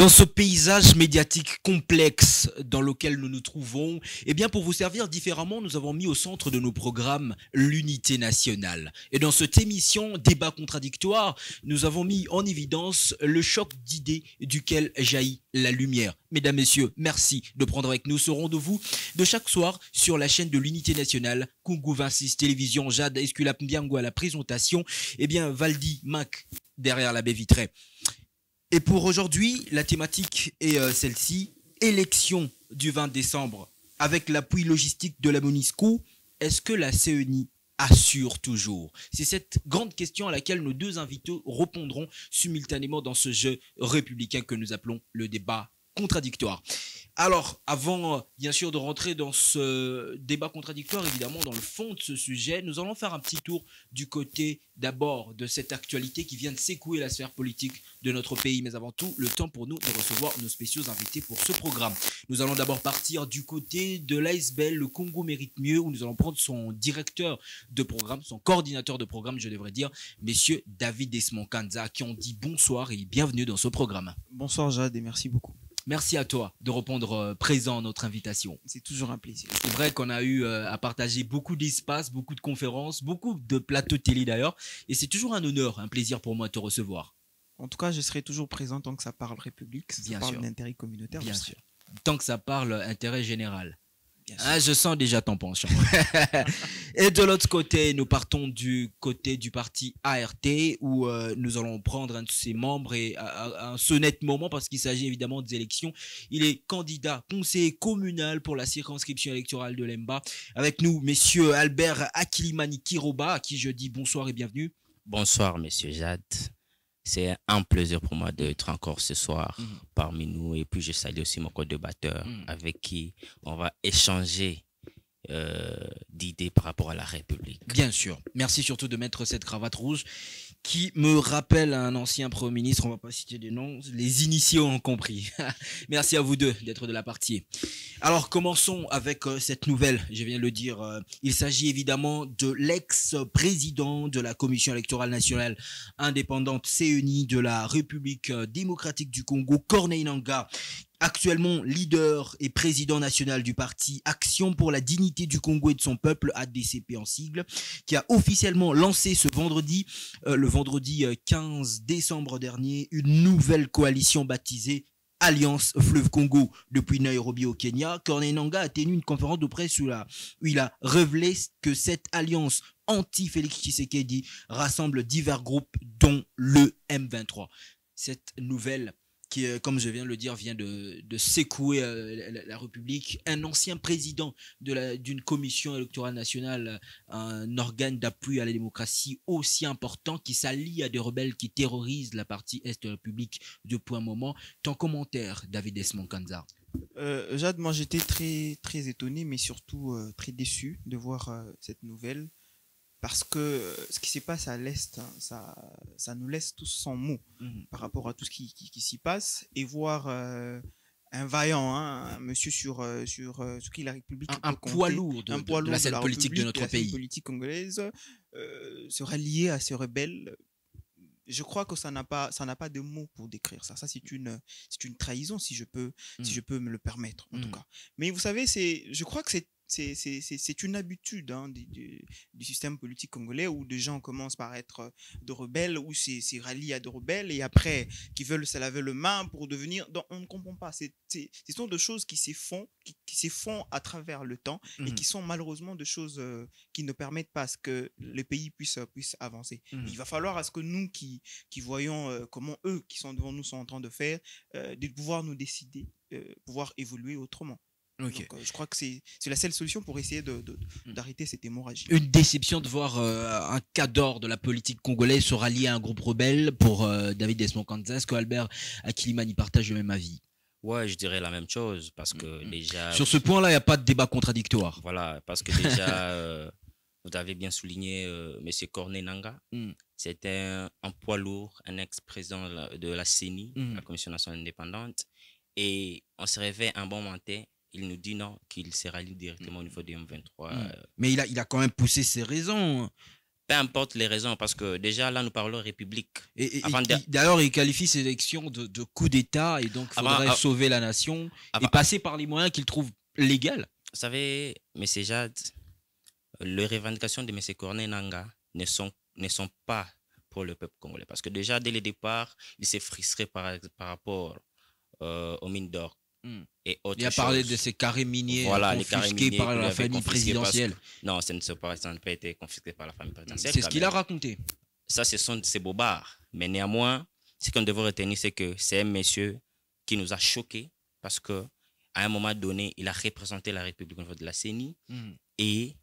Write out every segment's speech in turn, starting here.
Dans ce paysage médiatique complexe dans lequel nous nous trouvons, eh bien pour vous servir différemment, nous avons mis au centre de nos programmes l'unité nationale. Et dans cette émission Débat contradictoire, nous avons mis en évidence le choc d'idées duquel jaillit la lumière. Mesdames, Messieurs, merci de prendre avec nous ce rendez-vous de chaque soir sur la chaîne de l'unité nationale, Kungu 26 Télévision, Jade Escula Mbiango à la présentation, eh bien Valdi Mac derrière la baie vitrée. Et pour aujourd'hui, la thématique est celle-ci, élection du 20 décembre. Avec l'appui logistique de la MONUSCO, est-ce que la CENI assure toujours? C'est cette grande question à laquelle nos deux invités répondront simultanément dans ce jeu républicain que nous appelons le débat contradictoire. Alors, avant bien sûr de rentrer dans ce débat contradictoire, évidemment dans le fond de ce sujet, nous allons faire un petit tour du côté d'abord de cette actualité qui vient de secouer la sphère politique de notre pays. Mais avant tout, le temps pour nous de recevoir nos spéciaux invités pour ce programme. Nous allons d'abord partir du côté de l'ASBL, le Congo mérite mieux, où nous allons prendre son directeur de programme, son coordinateur de programme, je devrais dire, messieurs David Desmond Kanza, qui ont dit bonsoir et bienvenue dans ce programme. Bonsoir Jade et merci beaucoup. Merci à toi de répondre présent à notre invitation. C'est toujours un plaisir. C'est vrai qu'on a eu à partager beaucoup d'espace, beaucoup de conférences, beaucoup de plateaux de télé d'ailleurs. Et c'est toujours un honneur, un plaisir pour moi de te recevoir. En tout cas, je serai toujours présent tant que ça parle République, ça parle d'intérêt communautaire. Bien sûr. Tant que ça parle intérêt général. Ah, je sens déjà ton penchant. Et de l'autre côté, nous partons du côté du parti ART où nous allons prendre un de ses membres et à un sonnette moment parce qu'il s'agit évidemment des élections. Il est candidat conseiller communal pour la circonscription électorale de l'Emba. Avec nous, messieurs Albert Akilimani Kiroba, à qui je dis bonsoir et bienvenue. Bonsoir, monsieur Jade. C'est un plaisir pour moi d'être encore ce soir parmi nous. Et puis, je salue aussi mon co-débatteur avec qui on va échanger d'idées par rapport à la République. Bien sûr. Merci surtout de mettre cette cravate rouge qui me rappelle un ancien Premier ministre. On ne va pas citer des noms. Les initiés ont compris. Merci à vous deux d'être de la partie. Alors, commençons avec cette nouvelle. Je viens de le dire. Il s'agit évidemment de l'ex-président de la Commission électorale nationale indépendante CENI de la République démocratique du Congo, Corneille Nangaa, actuellement leader et président national du parti Action pour la dignité du Congo et de son peuple, ADCP en sigle, qui a officiellement lancé ce vendredi, le vendredi 15 décembre dernier, une nouvelle coalition baptisée Alliance Fleuve Congo. Depuis Nairobi au Kenya, Corneille Nangaa a tenu une conférence de presse où il a révélé que cette alliance anti-Félix Tshisekedi rassemble divers groupes dont le M23. Cette nouvelle qui, comme je viens de le dire, vient de secouer la République. Un ancien président d'une commission électorale nationale, un organe d'appui à la démocratie aussi important, qui s'allie à des rebelles qui terrorisent la partie Est de la République depuis un moment. Ton commentaire, David Desmond Kanza? Jade, moi j'étais très étonné, mais surtout très déçu de voir cette nouvelle. Parce que ce qui se passe à l'Est, hein, ça nous laisse tous sans mots par rapport à tout ce qui s'y passe. Et voir un vaillant, un monsieur sur qui la République un poids lourd de la scène politique de notre pays, politique congolaise, se rallier à ces rebelles. Je crois que ça n'a pas de mots pour décrire ça. Ça, c'est une trahison, si je peux me le permettre, en tout cas. Mais vous savez, je crois que c'est une habitude du système politique congolais où des gens commencent par être de rebelles, ou c'est rallié à de rebelles, et après, qui veulent se laver le main pour devenir... Donc, on ne comprend pas. Ce sont des choses qui se font à travers le temps et qui sont malheureusement des choses qui ne permettent pas à ce que le pays puisse avancer. Il va falloir à ce que nous qui voyons comment eux qui sont devant nous sont en train de faire, de pouvoir nous décider, pouvoir évoluer autrement. Okay. Donc, je crois que c'est la seule solution pour essayer d'arrêter cette hémorragie. Une déception de voir un cadre de la politique congolaise se rallier à un groupe rebelle pour David Desmond Kanza. Est-ce que Albert Akilimani partage le même avis? Ouais, je dirais la même chose parce que déjà... Sur ce point-là, il n'y a pas de débat contradictoire. Voilà, parce que déjà, vous avez bien souligné M. Corneille Nangaa. C'était un poids lourd, un ex-président de la CENI, la Commission nationale indépendante. Et on se réveille un bon matin. Il nous dit non, qu'il se rallie directement au niveau du M23. Mais il a quand même poussé ses raisons. Peu importe les raisons, parce que déjà là, nous parlons République. D'ailleurs, il qualifie ces élections de coup d'État et donc il faudrait sauver la nation et passer par les moyens qu'il trouve légaux. Vous savez, M. Jad, les revendications de M. Corneille Nangaa ne sont pas pour le peuple congolais. Parce que déjà, dès le départ, il s'est frustré par rapport aux mines d'or. Et il a parlé de ces carrés miniers confisqués par la famille présidentielle. Non, ça n'a pas été confisqué par la famille présidentielle. C'est ce qu'il a raconté. Ça, ce sont ces bobards. Mais néanmoins, ce qu'on devrait retenir, c'est que c'est un monsieur qui nous a choqués parce qu'à un moment donné, il a représenté la République au niveau de la CENI. Et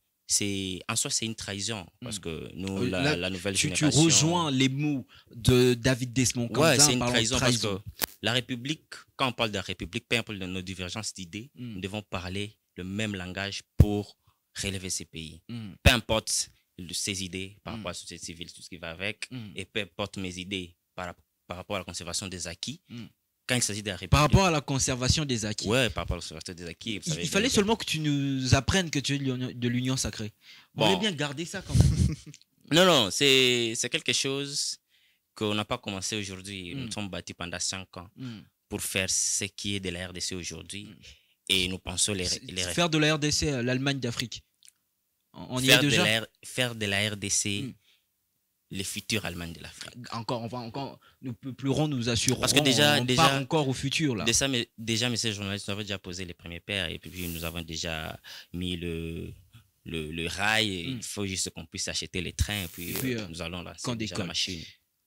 en soi, c'est une trahison parce que nous, la nouvelle génération... Tu rejoins les mots de David Desmond. Oui, c'est une trahison parce que la République, quand on parle de la République, peu importe de nos divergences d'idées, nous devons parler le même langage pour relever ces pays. Peu importe ses idées par rapport à la société civile, tout ce qui va avec, et peu importe mes idées par rapport à la conservation des acquis. Quand il s'agit de la République. Par rapport à la conservation des acquis. Oui, par rapport à la conservation des acquis. Il fallait seulement que tu nous apprennes que tu es de l'Union sacrée. On voulait bien garder ça quand même. Non, c'est quelque chose qu'on n'a pas commencé aujourd'hui. Nous sommes battus pendant 5 ans pour faire ce qui est de la RDC aujourd'hui. Et nous pensons faire de la RDC l'Allemagne d'Afrique. On y est déjà. Faire de la RDC les futurs Allemands de l'Afrique. Encore, nous pleurons, nous assurons. Parce que déjà, part encore au futur là. Déjà, messieurs les journalistes, nous avons déjà posé les premiers paires et puis nous avons déjà mis le rail. Il faut juste qu'on puisse acheter les trains et puis nous allons là. C'est déjà la machine.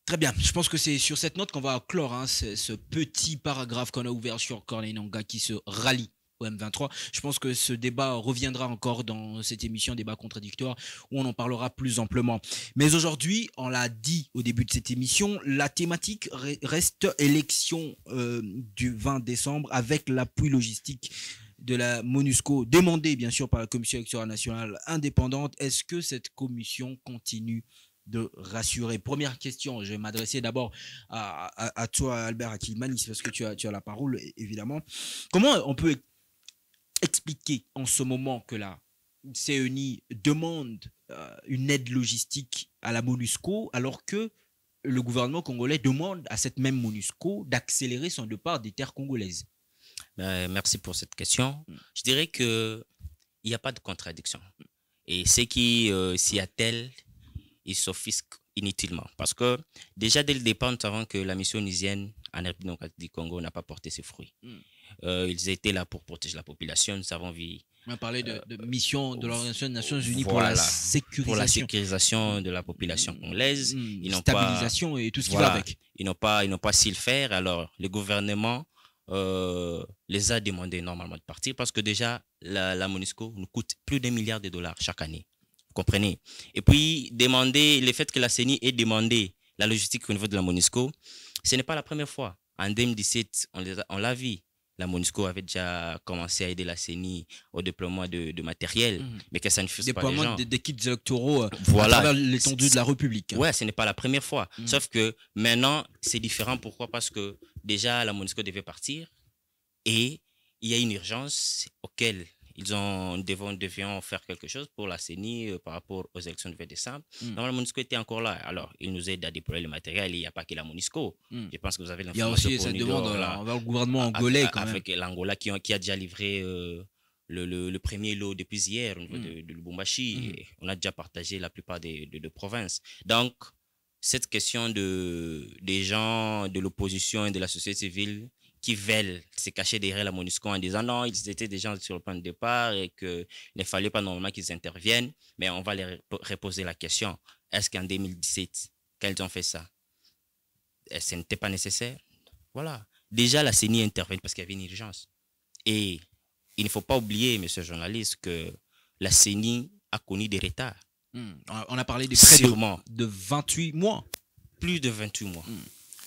Très bien. Je pense que c'est sur cette note qu'on va clore ce petit paragraphe qu'on a ouvert sur Corneille Nangaa qui se rallie au M23. Je pense que ce débat reviendra encore dans cette émission Débat contradictoire où on en parlera plus amplement. Mais aujourd'hui, on l'a dit au début de cette émission, la thématique reste élection du 20 décembre avec l'appui logistique de la MONUSCO, demandé bien sûr par la Commission électorale nationale indépendante. Est-ce que cette commission continue de rassurer? Première question, je vais m'adresser d'abord à toi, Albert Akilmanis, parce que tu as la parole, évidemment. Comment on peut expliquer en ce moment que la CENI demande une aide logistique à la MONUSCO alors que le gouvernement congolais demande à cette même MONUSCO d'accélérer son départ des terres congolaises? Merci pour cette question. Je dirais qu'il n'y a pas de contradiction. Et ceux qui s'y attellent, ils s'offusquent inutilement. Parce que déjà dès le départ, nous savons que la mission onusienne en République démocratique du Congo n'a pas porté ses fruits. Ils étaient là pour protéger la population. Nous avons vu... On a parlé de mission de l'Organisation des Nations Unies pour la sécurisation de la population congolaise. Stabilisation et tout ce qui va avec. Ils n'ont pas su le faire. Alors, le gouvernement les a demandé normalement de partir parce que déjà, la MONUSCO nous coûte plus d'$1 milliard chaque année. Vous comprenez? Et puis, le fait que la CENI ait demandé la logistique au niveau de la MONUSCO, ce n'est pas la première fois. En 2017, on l'a vu. La MONUSCO avait déjà commencé à aider la CENI au déploiement de matériel, mais que ça ne faisait pas les gens. Déploiement des kits électoraux à travers l'étendue de la République. Ouais, ce n'est pas la première fois. Sauf que maintenant, c'est différent. Pourquoi? Parce que déjà, la MONUSCO devait partir et il y a une urgence auquel devions faire quelque chose pour la CENI par rapport aux élections du 20 décembre. Normalement, la MONUSCO était encore là. Alors, il nous aide à déployer le matériel. Il n'y a pas que la MONUSCO. Je pense que vous avez l'information. Il y a aussi cette demande envers le gouvernement angolais quand même. Avec l'Angola qui a déjà livré le premier lot depuis hier au niveau de Lubumbashi. On a déjà partagé la plupart des provinces. Donc, cette question des gens de l'opposition et de la société civile qui veulent se cacher derrière la MONUSCO en disant non, ils étaient déjà sur le plan de départ et qu'il ne fallait pas normalement qu'ils interviennent. Mais on va les reposer la question. Est-ce qu'en 2017, quand ils ont fait ça, ce n'était pas nécessaire? Voilà. Déjà, la CENI intervient parce qu'il y avait une urgence. Et il ne faut pas oublier, monsieur le journaliste, que la CENI a connu des retards. On a parlé de près de 28 mois. Plus de 28 mois.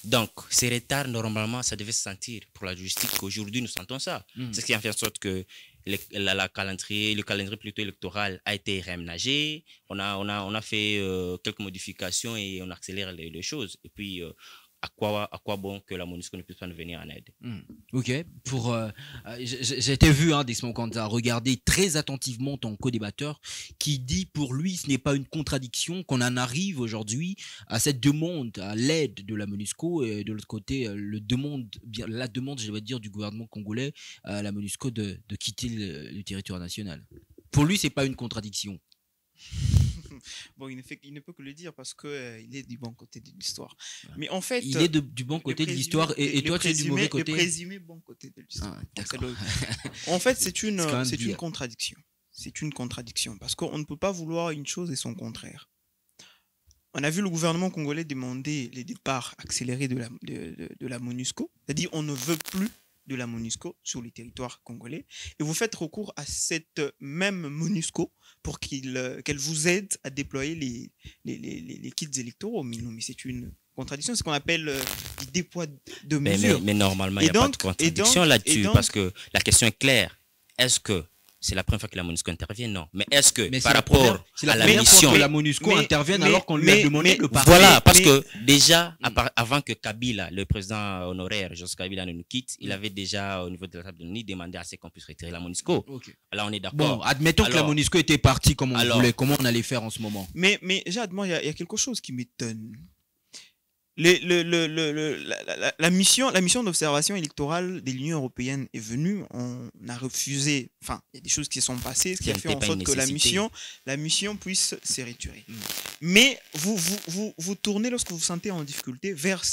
Donc, ces retards, normalement, ça devait se sentir pour la logistique. Aujourd'hui, nous sentons ça. C'est ce qui a fait en sorte que le calendrier plutôt électoral a été réaménagé. On a fait quelques modifications et on accélère les choses. Et puis, à quoi bon que la MONUSCO ne puisse pas nous venir en aide. Ok. J'étais vu, Desmond Kanta, regarder très attentivement ton co-débatteur qui dit pour lui ce n'est pas une contradiction qu'on en arrive aujourd'hui à cette demande, à l'aide de la MONUSCO et de l'autre côté la demande, je vais dire, du gouvernement congolais à la MONUSCO de quitter le territoire national. Pour lui, c'est pas une contradiction. Bon, il ne peut que le dire parce qu'il est du bon côté de l'histoire. Mais en fait, il est du bon côté de l'histoire et toi, tu es du mauvais côté. Le présumé bon côté de l'histoire. En fait, c'est une contradiction. C'est une contradiction parce qu'on ne peut pas vouloir une chose et son contraire. On a vu le gouvernement congolais demander les départs accélérés de la MONUSCO. C'est-à-dire, on ne veut plus de la MONUSCO sur le territoire congolais. Et vous faites recours à cette même MONUSCO pour qu'elle vous aide à déployer les kits électoraux. Mais non, mais c'est une contradiction. C'est ce qu'on appelle du déploiement de mesures. Mais normalement, il n'y a pas de contradiction là-dessus parce que la question est claire. Est-ce que c'est la première fois que la MONUSCO intervient? Non. Mais est-ce que par rapport à la mission que la MONUSCO intervienne alors qu'on lui a demandé de partir? Voilà, parce que déjà, avant que Kabila, le président honoraire, Joseph Kabila, ne nous quitte, il avait déjà, au niveau de la table de l'ONU, demandé à ce qu'on puisse retirer la MONUSCO. Okay. Là, on est d'accord. Bon, admettons que la MONUSCO était partie comme on voulait. Comment on allait faire en ce moment? Mais Jade, moi, il y a quelque chose qui m'étonne. La mission d'observation électorale de l'Union européenne est venue, on a refusé, enfin, il y a des choses qui se sont passées, ce qui a fait en sorte que la mission puisse se retirer. Mais vous tournez, lorsque vous vous sentez en difficulté, vers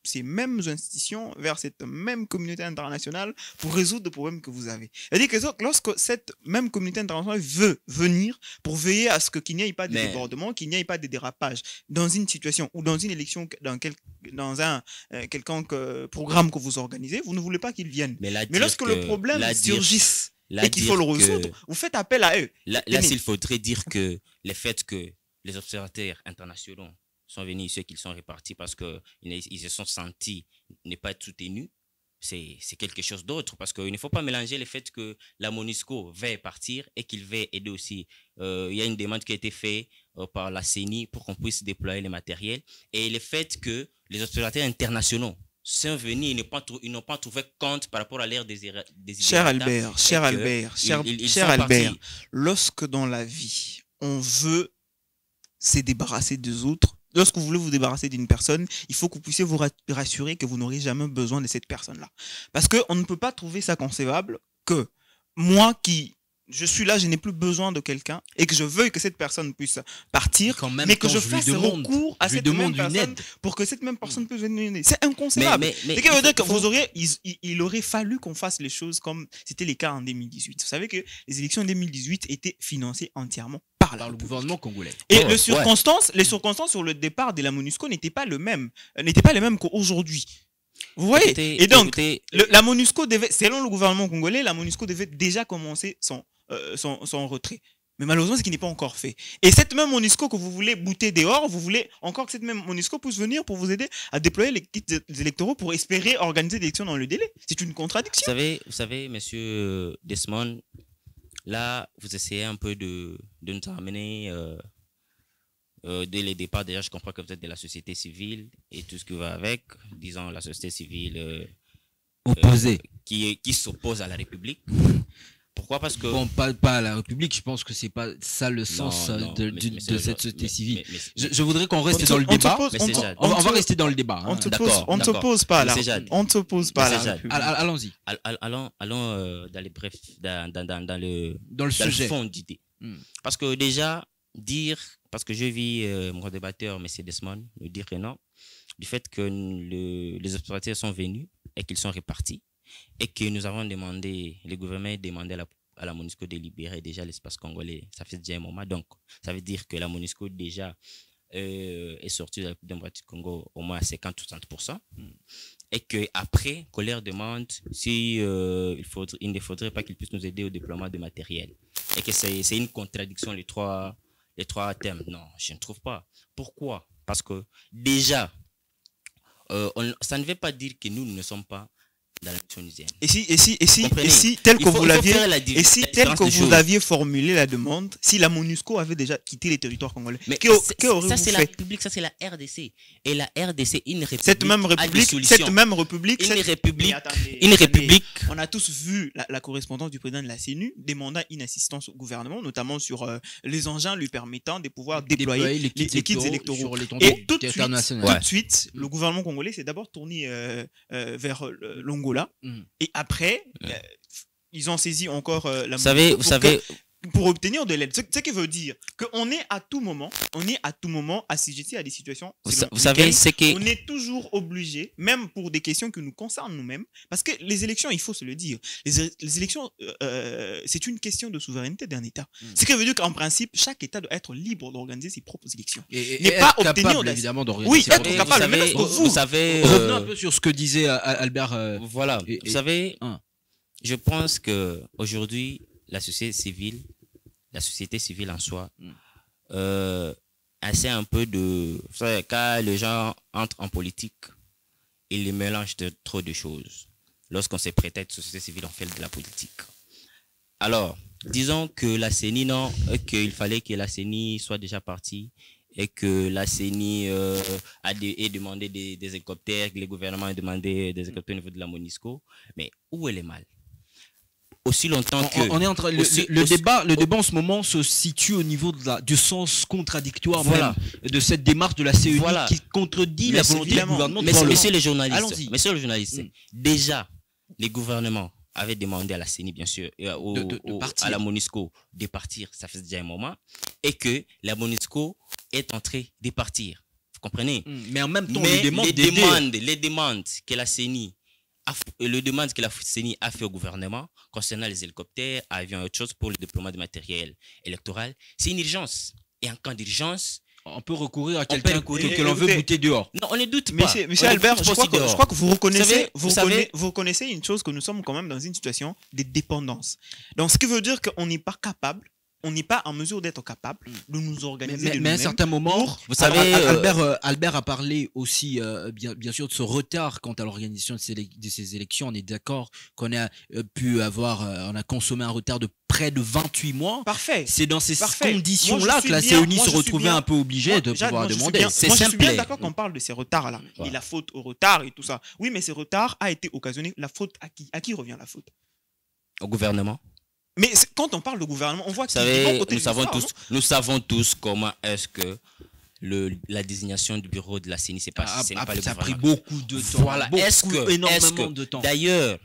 ces mêmes institutions, vers cette même communauté internationale pour résoudre le problème que vous avez. C'est-à-dire que lorsque cette même communauté internationale veut venir pour veiller à ce qu'il n'y ait pas de débordement, qu'il n'y ait pas de dérapage dans une situation ou dans une élection, dans un quelconque programme que vous organisez, vous ne voulez pas qu'ils viennent. Mais lorsque le problème surgisse et qu'il faut le résoudre, vous faites appel à eux. Là, s'il faudrait dire que le fait que les observateurs internationaux sont venus ici et qu'ils sont répartis parce qu'ils se sont sentis ne pas être soutenus, c'est quelque chose d'autre. Parce qu'il ne faut pas mélanger le fait que la MONUSCO veut partir et qu'il veut aider aussi. Il y a une demande qui a été faite par la CENI pour qu'on puisse déployer le matériel. Et le fait que les observateurs internationaux sont venus, ils n'ont pas trouvé compte par rapport à l'ère des Cher Albert, lorsque dans la vie, on veut se débarrasser des autres, lorsque vous voulez vous débarrasser d'une personne, il faut que vous puissiez vous rassurer que vous n'aurez jamais besoin de cette personne-là. Parce qu'on ne peut pas trouver ça concevable que moi qui je suis là, je n'ai plus besoin de quelqu'un et que je veuille que cette personne puisse partir, mais que je fasse recours à cette même personne pour que cette même personne puisse venir. C'est inconcevable. C'est que veut dire que il aurait fallu qu'on fasse les choses comme c'était le cas en 2018. Vous savez que les élections en 2018 étaient financées entièrement par le gouvernement congolais. Et les circonstances sur le départ de la MONUSCO n'étaient pas les mêmes qu'aujourd'hui. Vous voyez? Et donc, la MONUSCO devait, selon le gouvernement congolais, la MONUSCO devait déjà commencer son retrait. Mais malheureusement, ce qui n'est pas encore fait. Et cette même MONUSCO que vous voulez bouter dehors, vous voulez encore que cette même MONUSCO puisse venir pour vous aider à déployer les kits électoraux pour espérer organiser des élections dans le délai. C'est une contradiction. Vous savez, monsieur Desmond, là, vous essayez un peu de nous amener... dès le départ, déjà, je comprends que vous êtes de la société civile et tout ce qui va avec, disons la société civile opposée qui s'oppose à la République. Pourquoi? Parce que... Bon, pas à la République, je pense que c'est pas ça le sens de cette société civile. Je voudrais qu'on reste dans le débat. On va rester dans le débat. On ne s'oppose pas à la République. On ne s'oppose pas à la République. Allons-y. Allons dans les brefs, dans le sujet. Fond d'idée. Parce que déjà, parce que je vis mon débatteur, M. Desmond, me dire que non, du fait que les observateurs sont venus et qu'ils sont répartis, et que nous avons demandé, le gouvernement a demandé à la MONUSCO de libérer déjà l'espace congolais, ça fait déjà un moment. Donc, ça veut dire que la MONUSCO déjà est sortie de la République démocratique du Congo au moins à 50-60%, et qu'après, qu'on leur demande si il ne faudrait pas qu'ils puissent nous aider au déploiement de matériel. Et que c'est une contradiction, les trois thèmes. Non, je ne trouve pas. Pourquoi? Parce que déjà, ça ne veut pas dire que nous ne sommes pas dans la tunisienne. Et si tel que vous l'aviez, formulé la demande, si la MONUSCO avait déjà quitté les territoires congolais, mais ça c'est la République, ça c'est la RDC. Et la RDC, une république. Cette même république, une république. On a tous vu la correspondance du président de la CNU demandant une assistance au gouvernement, notamment sur les engins lui permettant de pouvoir déployer les kits électoraux. Et tout de suite, le gouvernement congolais s'est d'abord tourné vers l'Angola. Et après, ils ont saisi encore la MONUSCO pour obtenir de l'aide. Ce qui veut dire qu'on est à tout moment, assujetti à des situations. Vous savez, c'est que on est toujours obligé, même pour des questions qui nous concernent nous-mêmes, parce que les élections, il faut se le dire, les élections, c'est une question de souveraineté d'un État. Ce qui veut dire qu'en principe, chaque État doit être libre d'organiser ses propres élections. Et pas obtenir évidemment d'organiser ses propres élections. Vous savez, revenons un peu sur ce que disait Albert. Voilà. Vous savez, je pense que aujourd'hui, la société civile en soi, essaie un peu de... Vous savez, quand les gens entrent en politique, ils les mélangent de trop de choses. Lorsqu'on s'est prêté à être société civile, on fait de la politique. Alors, disons que la CENI, qu'il fallait que la CENI soit déjà partie et que la CENI ait demandé des hélicoptères, que le gouvernement ait demandé des hélicoptères au niveau de la MONUSCO. Mais où est le mal? Aussi longtemps que on est en train, le débat en ce moment se situe au niveau du sens contradictoire même de cette démarche de la CENI qui contredit la volonté du gouvernement. Messieurs les journalistes, déjà les gouvernements avaient demandé à la CENI, bien sûr, à la MONUSCO de partir, ça fait déjà un moment, et que la MONUSCO est en train de partir. Vous comprenez? Mais en même temps, les demandes que la CENI a fait au gouvernement concernant les hélicoptères, avions et autre chose pour le déploiement de matériel électoral, c'est une urgence. Et en cas d'urgence, on peut recourir à quelqu'un que l'on veut bouter dehors. Non, on ne doute pas. Monsieur Albert, je crois que vous reconnaissez une chose, que nous sommes quand même dans une situation de dépendance. Donc, ce qui veut dire qu'on n'est pas capable, on n'est pas en mesure d'être capable de nous organiser. Mais à un certain moment, vous savez, Albert a parlé aussi, bien sûr, de ce retard quant à l'organisation de ces élections. On est d'accord qu'on a on a consommé un retard de près de 28 mois. Parfait. C'est dans ces conditions-là que la CENI se retrouvait un peu obligée de pouvoir demander. Moi, je suis bien d'accord qu'on parle de ces retards-là. Et la faute au retard et tout ça. Oui, mais ces retards a été occasionné. La faute à qui? À qui revient la faute? Au gouvernement. Mais quand on parle de gouvernement, on voit que nous savons tous comment est-ce que la désignation du bureau de la CENI, c'est pas le ça a pris beaucoup de temps. Voilà. Énormément de temps. D'ailleurs,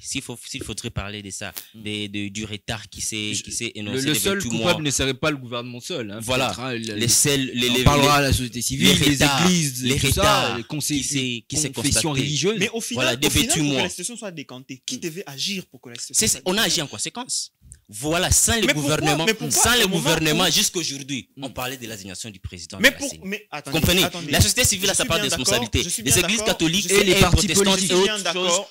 s'il faudrait parler de ça, du retard qui s'est énoncé. Le seul coupable ne serait pas le gouvernement seul. Hein, voilà. On parlera à la société civile, les églises, les confessions religieuses. Mais au final, pour que la situation soit décantée, qui devait agir pour que la situation soit décantée? On a agi en conséquence. Voilà, sans le gouvernement, jusqu'aujourd'hui, on parlait de l'assignation du président. Mais comprenez, la société civile a sa part de responsabilité. Les églises catholiques et les partis politiques,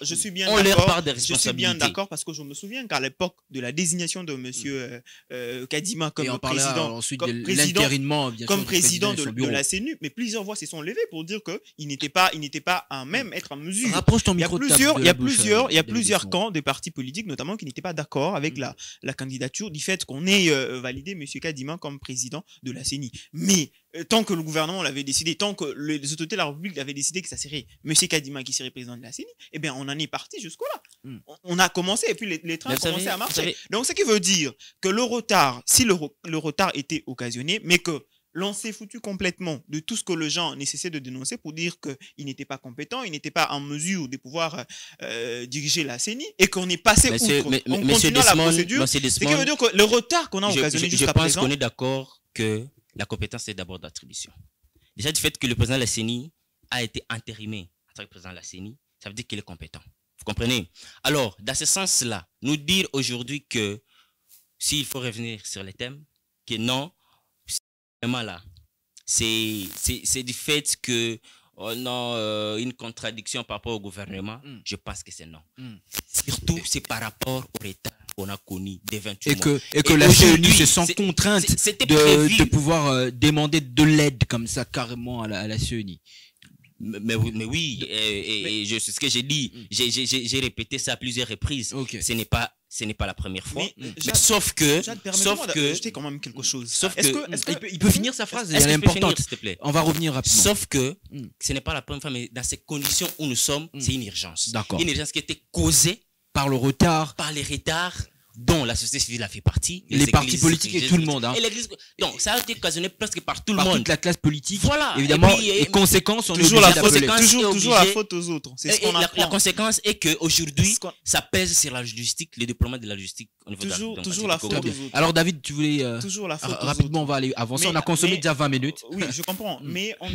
je suis bien d'accord parce que je me souviens qu'à l'époque de la désignation de monsieur Kadima comme président de la CENU, mais plusieurs voix se sont levées pour dire qu'il n'était pas à même être en mesure. Rapproche ton micro. Il y a plusieurs camps de partis politiques, notamment, qui n'étaient pas d'accord avec la candidature du fait qu'on ait validé M. Kadima comme président de la CENI. Mais tant que le gouvernement l'avait décidé, tant que les autorités de la République avaient décidé que ça serait M. Kadima qui serait président de la CENI, eh bien, on en est parti jusqu'au-là. On a commencé et puis les trains ont commencé à marcher. Donc, ce qui veut dire que le retard, si le retard était occasionné, mais que l'on s'est foutu complètement de tout ce que les gens nécessaient de dénoncer pour dire qu'il n'était pas compétent, il n'était pas en mesure de pouvoir diriger la CENI et qu'on est passé outre. On continue la procédure. Ce qui veut dire que le retard qu'on a occasionné jusqu'à présent... Je pense qu'on est d'accord que la compétence est d'abord d'attribution. Déjà, du fait que le président de la CENI a été intérimé en tant que président de la CENI, ça veut dire qu'il est compétent. Vous comprenez? Alors, dans ce sens-là, nous dire aujourd'hui que s'il faut revenir sur les thèmes, que non, là, c'est du fait que on a une contradiction par rapport au gouvernement. Je pense que c'est non. Surtout, c'est par rapport au retard qu'on a connu des 28 mois. Et que la CENI se sent contrainte de pouvoir demander de l'aide comme ça carrément à la CENI. Mais oui, c'est ce que j'ai dit. J'ai répété ça à plusieurs reprises. Okay. Ce n'est pas la première fois. Mais sauf que j'ajouter quand même quelque chose. Il peut finir sa phrase, elle est importante. S'il te plaît. On va revenir rapidement. Sauf que ce n'est pas la première fois, mais dans ces conditions où nous sommes, c'est une urgence. D'accord. Une urgence qui était causée par le retard, par les retards dont la société civile a fait partie, les partis politiques et tout le monde. Hein. Et l'Église, donc ça a été occasionné presque par tout le par monde. toute la classe politique. Voilà. Évidemment, les conséquences, on est toujours obligé la d'appeler. toujours la faute aux autres. C'est ce qu'on apprend. La conséquence est qu'aujourd'hui, ça pèse sur la logistique, le déploiement de la logistique au niveau toujours la faute aux autres. Alors David, tu voulais toujours la faute rapidement, on va aller avancer. On a consommé déjà 20 minutes. Oui, je comprends. Mais on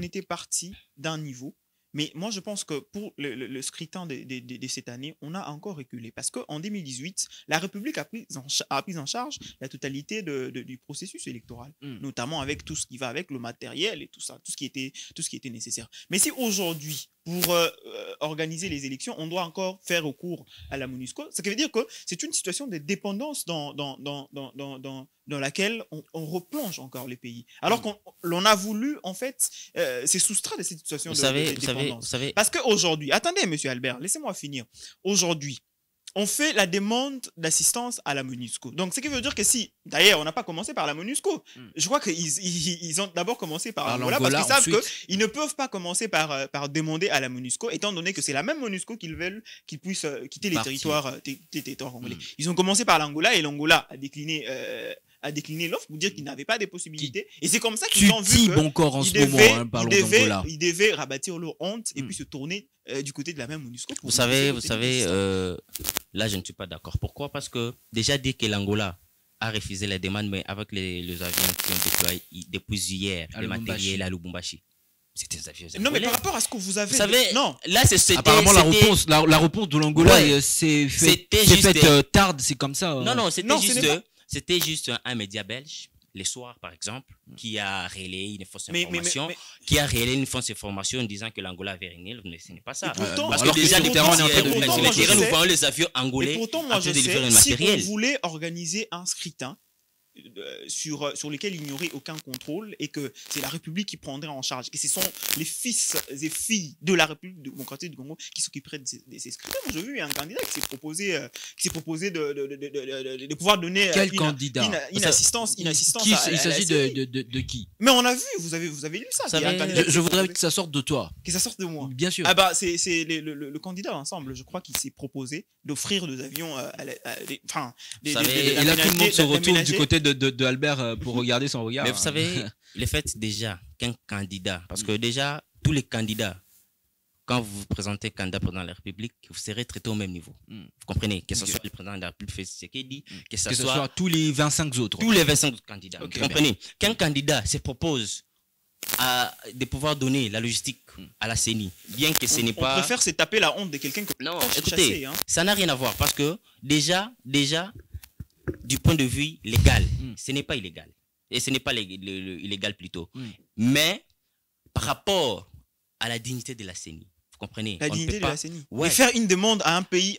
était parti d'un niveau. Mais moi, je pense que pour le scrutin de cette année, on a encore reculé. Parce qu'en 2018, la République a pris en charge la totalité du processus électoral, notamment avec tout ce qui va avec le matériel et tout ça, tout ce qui était nécessaire. Mais si aujourd'hui, pour organiser les élections, on doit encore faire recours à la MONUSCO, ce qui veut dire que c'est une situation de dépendance dans laquelle on replonge encore les pays. Alors qu'on a voulu, en fait, se soustraire de cette situation de dépendance. Vous savez. Parce qu'aujourd'hui, attendez, monsieur Albert, laissez-moi finir. Aujourd'hui, on fait la demande d'assistance à la MONUSCO. Donc, ce qui veut dire que si, d'ailleurs, on n'a pas commencé par la MONUSCO, je crois qu'ils ont d'abord commencé par l'Angola parce qu'ils savent qu'ils ne peuvent pas commencer par demander à la MONUSCO, étant donné que c'est la même MONUSCO qu'ils veulent qu'ils puissent quitter les territoires congolais. Ils ont commencé par l'Angola et l'Angola a décliné l'offre pour dire qu'ils n'avaient pas de possibilités. Et c'est comme ça qu'ils ont vu qu'ils devaient rabattre leur honte et puis se tourner du côté de la même MONUSCO. Vous savez, là, je ne suis pas d'accord. Pourquoi? Parce que déjà, dès que l'Angola a refusé la demande, mais avec les avions qui ont déployé depuis hier, le matériel à Lubumbashi. C'était des avions. Non, mais par rapport à ce que vous avez... Vous savez, non. Là, apparemment, la réponse de l'Angola, c'est fait tarde, c'est comme ça. Non, c'était juste un média belge, les soirs par exemple, qui a relayé une fausse information, en disant que l'Angola avait régné, mais ce n'est pas ça. Parce que déjà, les terrains, nous voyons les avions angolais. Et pourtant, moi, je sais, si on voulait organiser un scrutin sur lesquels il n'y aurait aucun contrôle et que c'est la République qui prendrait en charge, et ce sont les fils et filles de la République démocratique du Congo qui s'occuperaient de ces scrutins. Moi, j'ai vu un candidat qui s'est proposé de pouvoir donner une assistance. Il s'agit de qui? Mais on a vu, vous avez lu ça. Je voudrais que ça sorte de toi. Que ça sorte de moi. Bien sûr. Ah bah, c'est le candidat d'ensemble, je crois qu'il s'est proposé d'offrir des avions et là, tout le monde se retourne du côté de Albert pour regarder son regard. Mais vous savez, le fait déjà qu'un candidat, parce que déjà, tous les candidats, quand vous vous présentez candidat président de la République, vous serez traité au même niveau. Vous comprenez? Que ce soit le président de la République, Félix Tshisekedi, que ce soit tous les 25 autres. Tous les 25 autres candidats. Vous comprenez? Qu'un candidat se propose de pouvoir donner la logistique à la CENI, bien que ce n'est pas... On préfère se taper la honte de quelqu'un que... Non, écoutez, ça n'a rien à voir, parce que déjà, du point de vue légal, ce n'est pas illégal. Et ce n'est pas illégal plutôt. Mais par rapport à la dignité de la CENI, vous comprenez? La dignité de la CENI. Ouais. Et faire une demande à un pays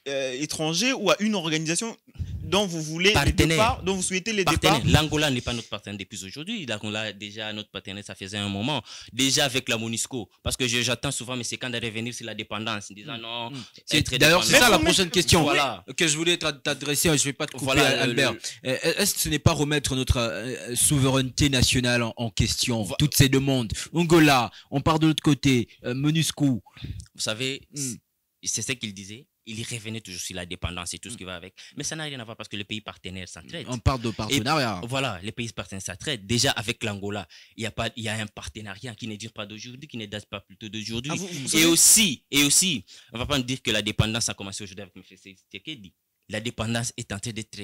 étranger ou à une organisation dont vous voulez dont vous souhaitez les départs. L'Angola n'est pas notre partenaire depuis aujourd'hui. L'Angola, déjà, notre partenaire, ça faisait un moment. Déjà avec la MONUSCO. Parce que j'attends souvent mes séquences de revenir sur la dépendance, en disant non. D'ailleurs, c'est ça la prochaine question que je voulais t'adresser. Je ne vais pas te couper, Albert. Est-ce que ce n'est pas remettre notre souveraineté nationale en question, toutes ces demandes? Angola, on part de l'autre côté, MONUSCO. Vous savez, c'est ce qu'il disait. Il revenait toujours sur la dépendance et tout ce qui va avec. Mais ça n'a rien à voir parce que les pays partenaires s'entraident. On parle de partenariat. Voilà, les pays partenaires s'entraident. Déjà, avec l'Angola, il y a un partenariat qui ne dure pas d'aujourd'hui, qui ne date pas plutôt d'aujourd'hui. Et aussi, on ne va pas nous dire que la dépendance a commencé aujourd'hui avec M. Tshisekedi. La dépendance est en train d'être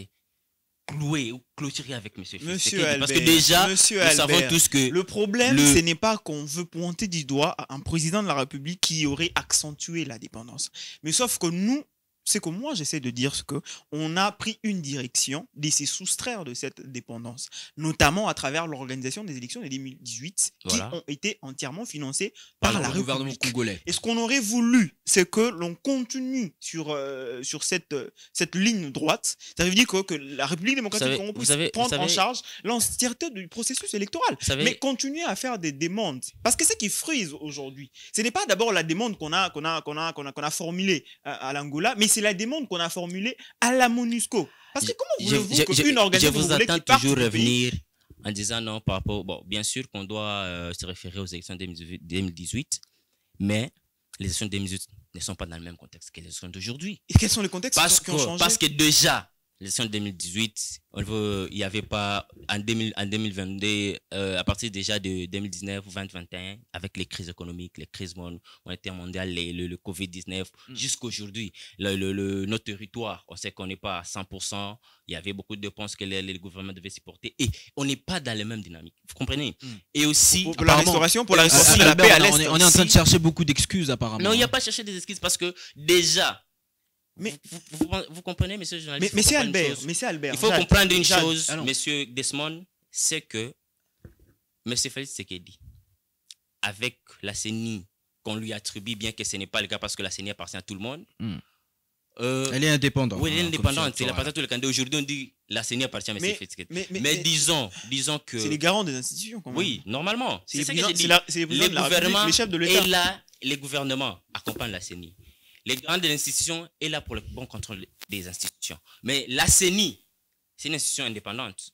clouée ou clôturée avec M. Tshisekedi. Parce que déjà, nous savons tous que... Le problème, ce n'est pas qu'on veut pointer du doigt un président de la République qui aurait accentué la dépendance. Mais sauf que nous, c'est que moi, j'essaie de dire que on a pris une direction de se soustraire de cette dépendance, notamment à travers l'organisation des élections de 2018 qui ont été entièrement financées par la gouvernement congolais. Et ce qu'on aurait voulu, c'est que l'on continue sur cette ligne droite. Ça veut dire que la République démocratique du Congo puisse prendre en charge l'entièreté du processus électoral, mais continuer à faire des demandes. Parce que ce qui frise aujourd'hui, ce n'est pas d'abord la demande qu'on a formulée à l'Angola, mais c'est la demande qu'on a formulée à la MONUSCO. Parce que comment voulez-vous qu'une organisation je vous attends toujours revenir en disant non par rapport... Bon, bien sûr qu'on doit se référer aux élections de 2018, mais les élections de 2018 ne sont pas dans le même contexte que les élections d'aujourd'hui. Et quels sont les contextes qui ont changé? Parce que déjà, l'élection de 2018, il n'y avait pas, en 2022, à partir déjà de 2019 ou 2021, avec les crises économiques, les crises monétaires mondiales, le Covid-19, jusqu'à aujourd'hui, notre territoire, on sait qu'on n'est pas à 100%, il y avait beaucoup de dépenses que les gouvernements devaient supporter, et on n'est pas dans les mêmes dynamiques, vous comprenez? Et aussi... Pour la restauration, de la paix à l'Est. On est en train de chercher beaucoup d'excuses, apparemment. Non, il n'y a pas à chercher des excuses, parce que déjà... Mais vous comprenez, monsieur le journaliste? Mais c'est Albert. Il faut comprendre une chose, monsieur Desmond, c'est que monsieur Félix Tshisekedi, avec la CENI qu'on lui attribue, bien que ce n'est pas le cas parce que la CENI appartient à tout le monde. Elle est indépendante. Oui, elle est indépendante. C'est la partie de tous les candidats. Aujourd'hui, on dit la CENI appartient à monsieur Félix Tshisekedi. Mais disons que... C'est les garants des institutions, quand même. Oui, normalement. C'est ça que j'ai dit. Le gouvernement les chefs de l'État. Et là, les gouvernements accompagnent la CENI. Les garants de l'institution est là pour le bon contrôle des institutions. Mais la CENI, c'est une institution indépendante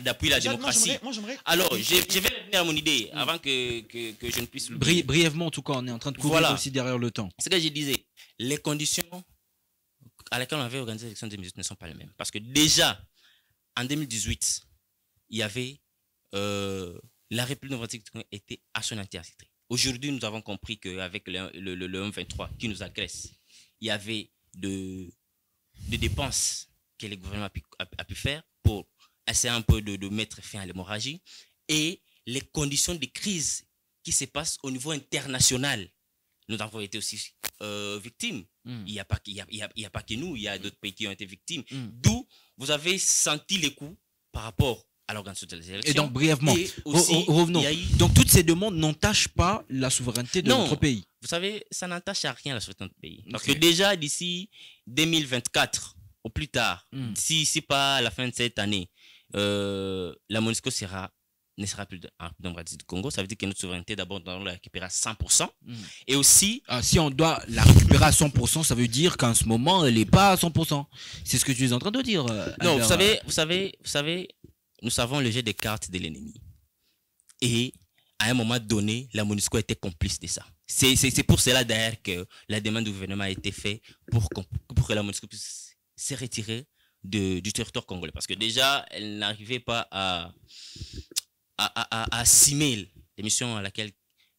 d'appui la démocratie. Alors, je vais revenir à mon idée avant que je ne puisse l'oublier. Brièvement, en tout cas, on est en train de courir aussi derrière le temps. Ce que je disais, les conditions à laquelle on avait organisé l'élection de 2018 ne sont pas les mêmes. Parce que déjà, en 2018, il y avait la République démocratique du Congo était à son entièreté. Aujourd'hui, nous avons compris qu'avec le 1-23 qui nous agresse, il y avait de dépenses que le gouvernement a pu faire pour essayer un peu de mettre fin à l'hémorragie et les conditions de crise qui se passent au niveau international. Nous avons été aussi victimes. Il n'y a pas que nous, il y a d'autres pays qui ont été victimes. D'où vous avez senti les coups par rapport à l'organisation des élections. Et donc, brièvement, revenons. Donc, toutes ces demandes n'entachent pas la souveraineté de notre pays. Vous savez, ça n'entache à rien la souveraineté de notre pays. Parce que déjà, d'ici 2024, au plus tard, si pas à la fin de cette année, la MONUSCO ne sera plus en démocratie du Congo. Ça veut dire que notre souveraineté, d'abord, nous allons la récupérer à 100%. Et aussi... si on doit la récupérer à 100%, ça veut dire qu'en ce moment, elle n'est pas à 100%. C'est ce que tu es en train de dire. Non, vous savez, nous savons le jeu des cartes de l'ennemi. Et à un moment donné, la MONUSCO était complice de ça. C'est pour cela d'ailleurs que la demande du gouvernement a été faite pour que la MONUSCO puisse se retirer du territoire congolais. Parce que déjà, elle n'arrivait pas à assimiler les missions à laquelle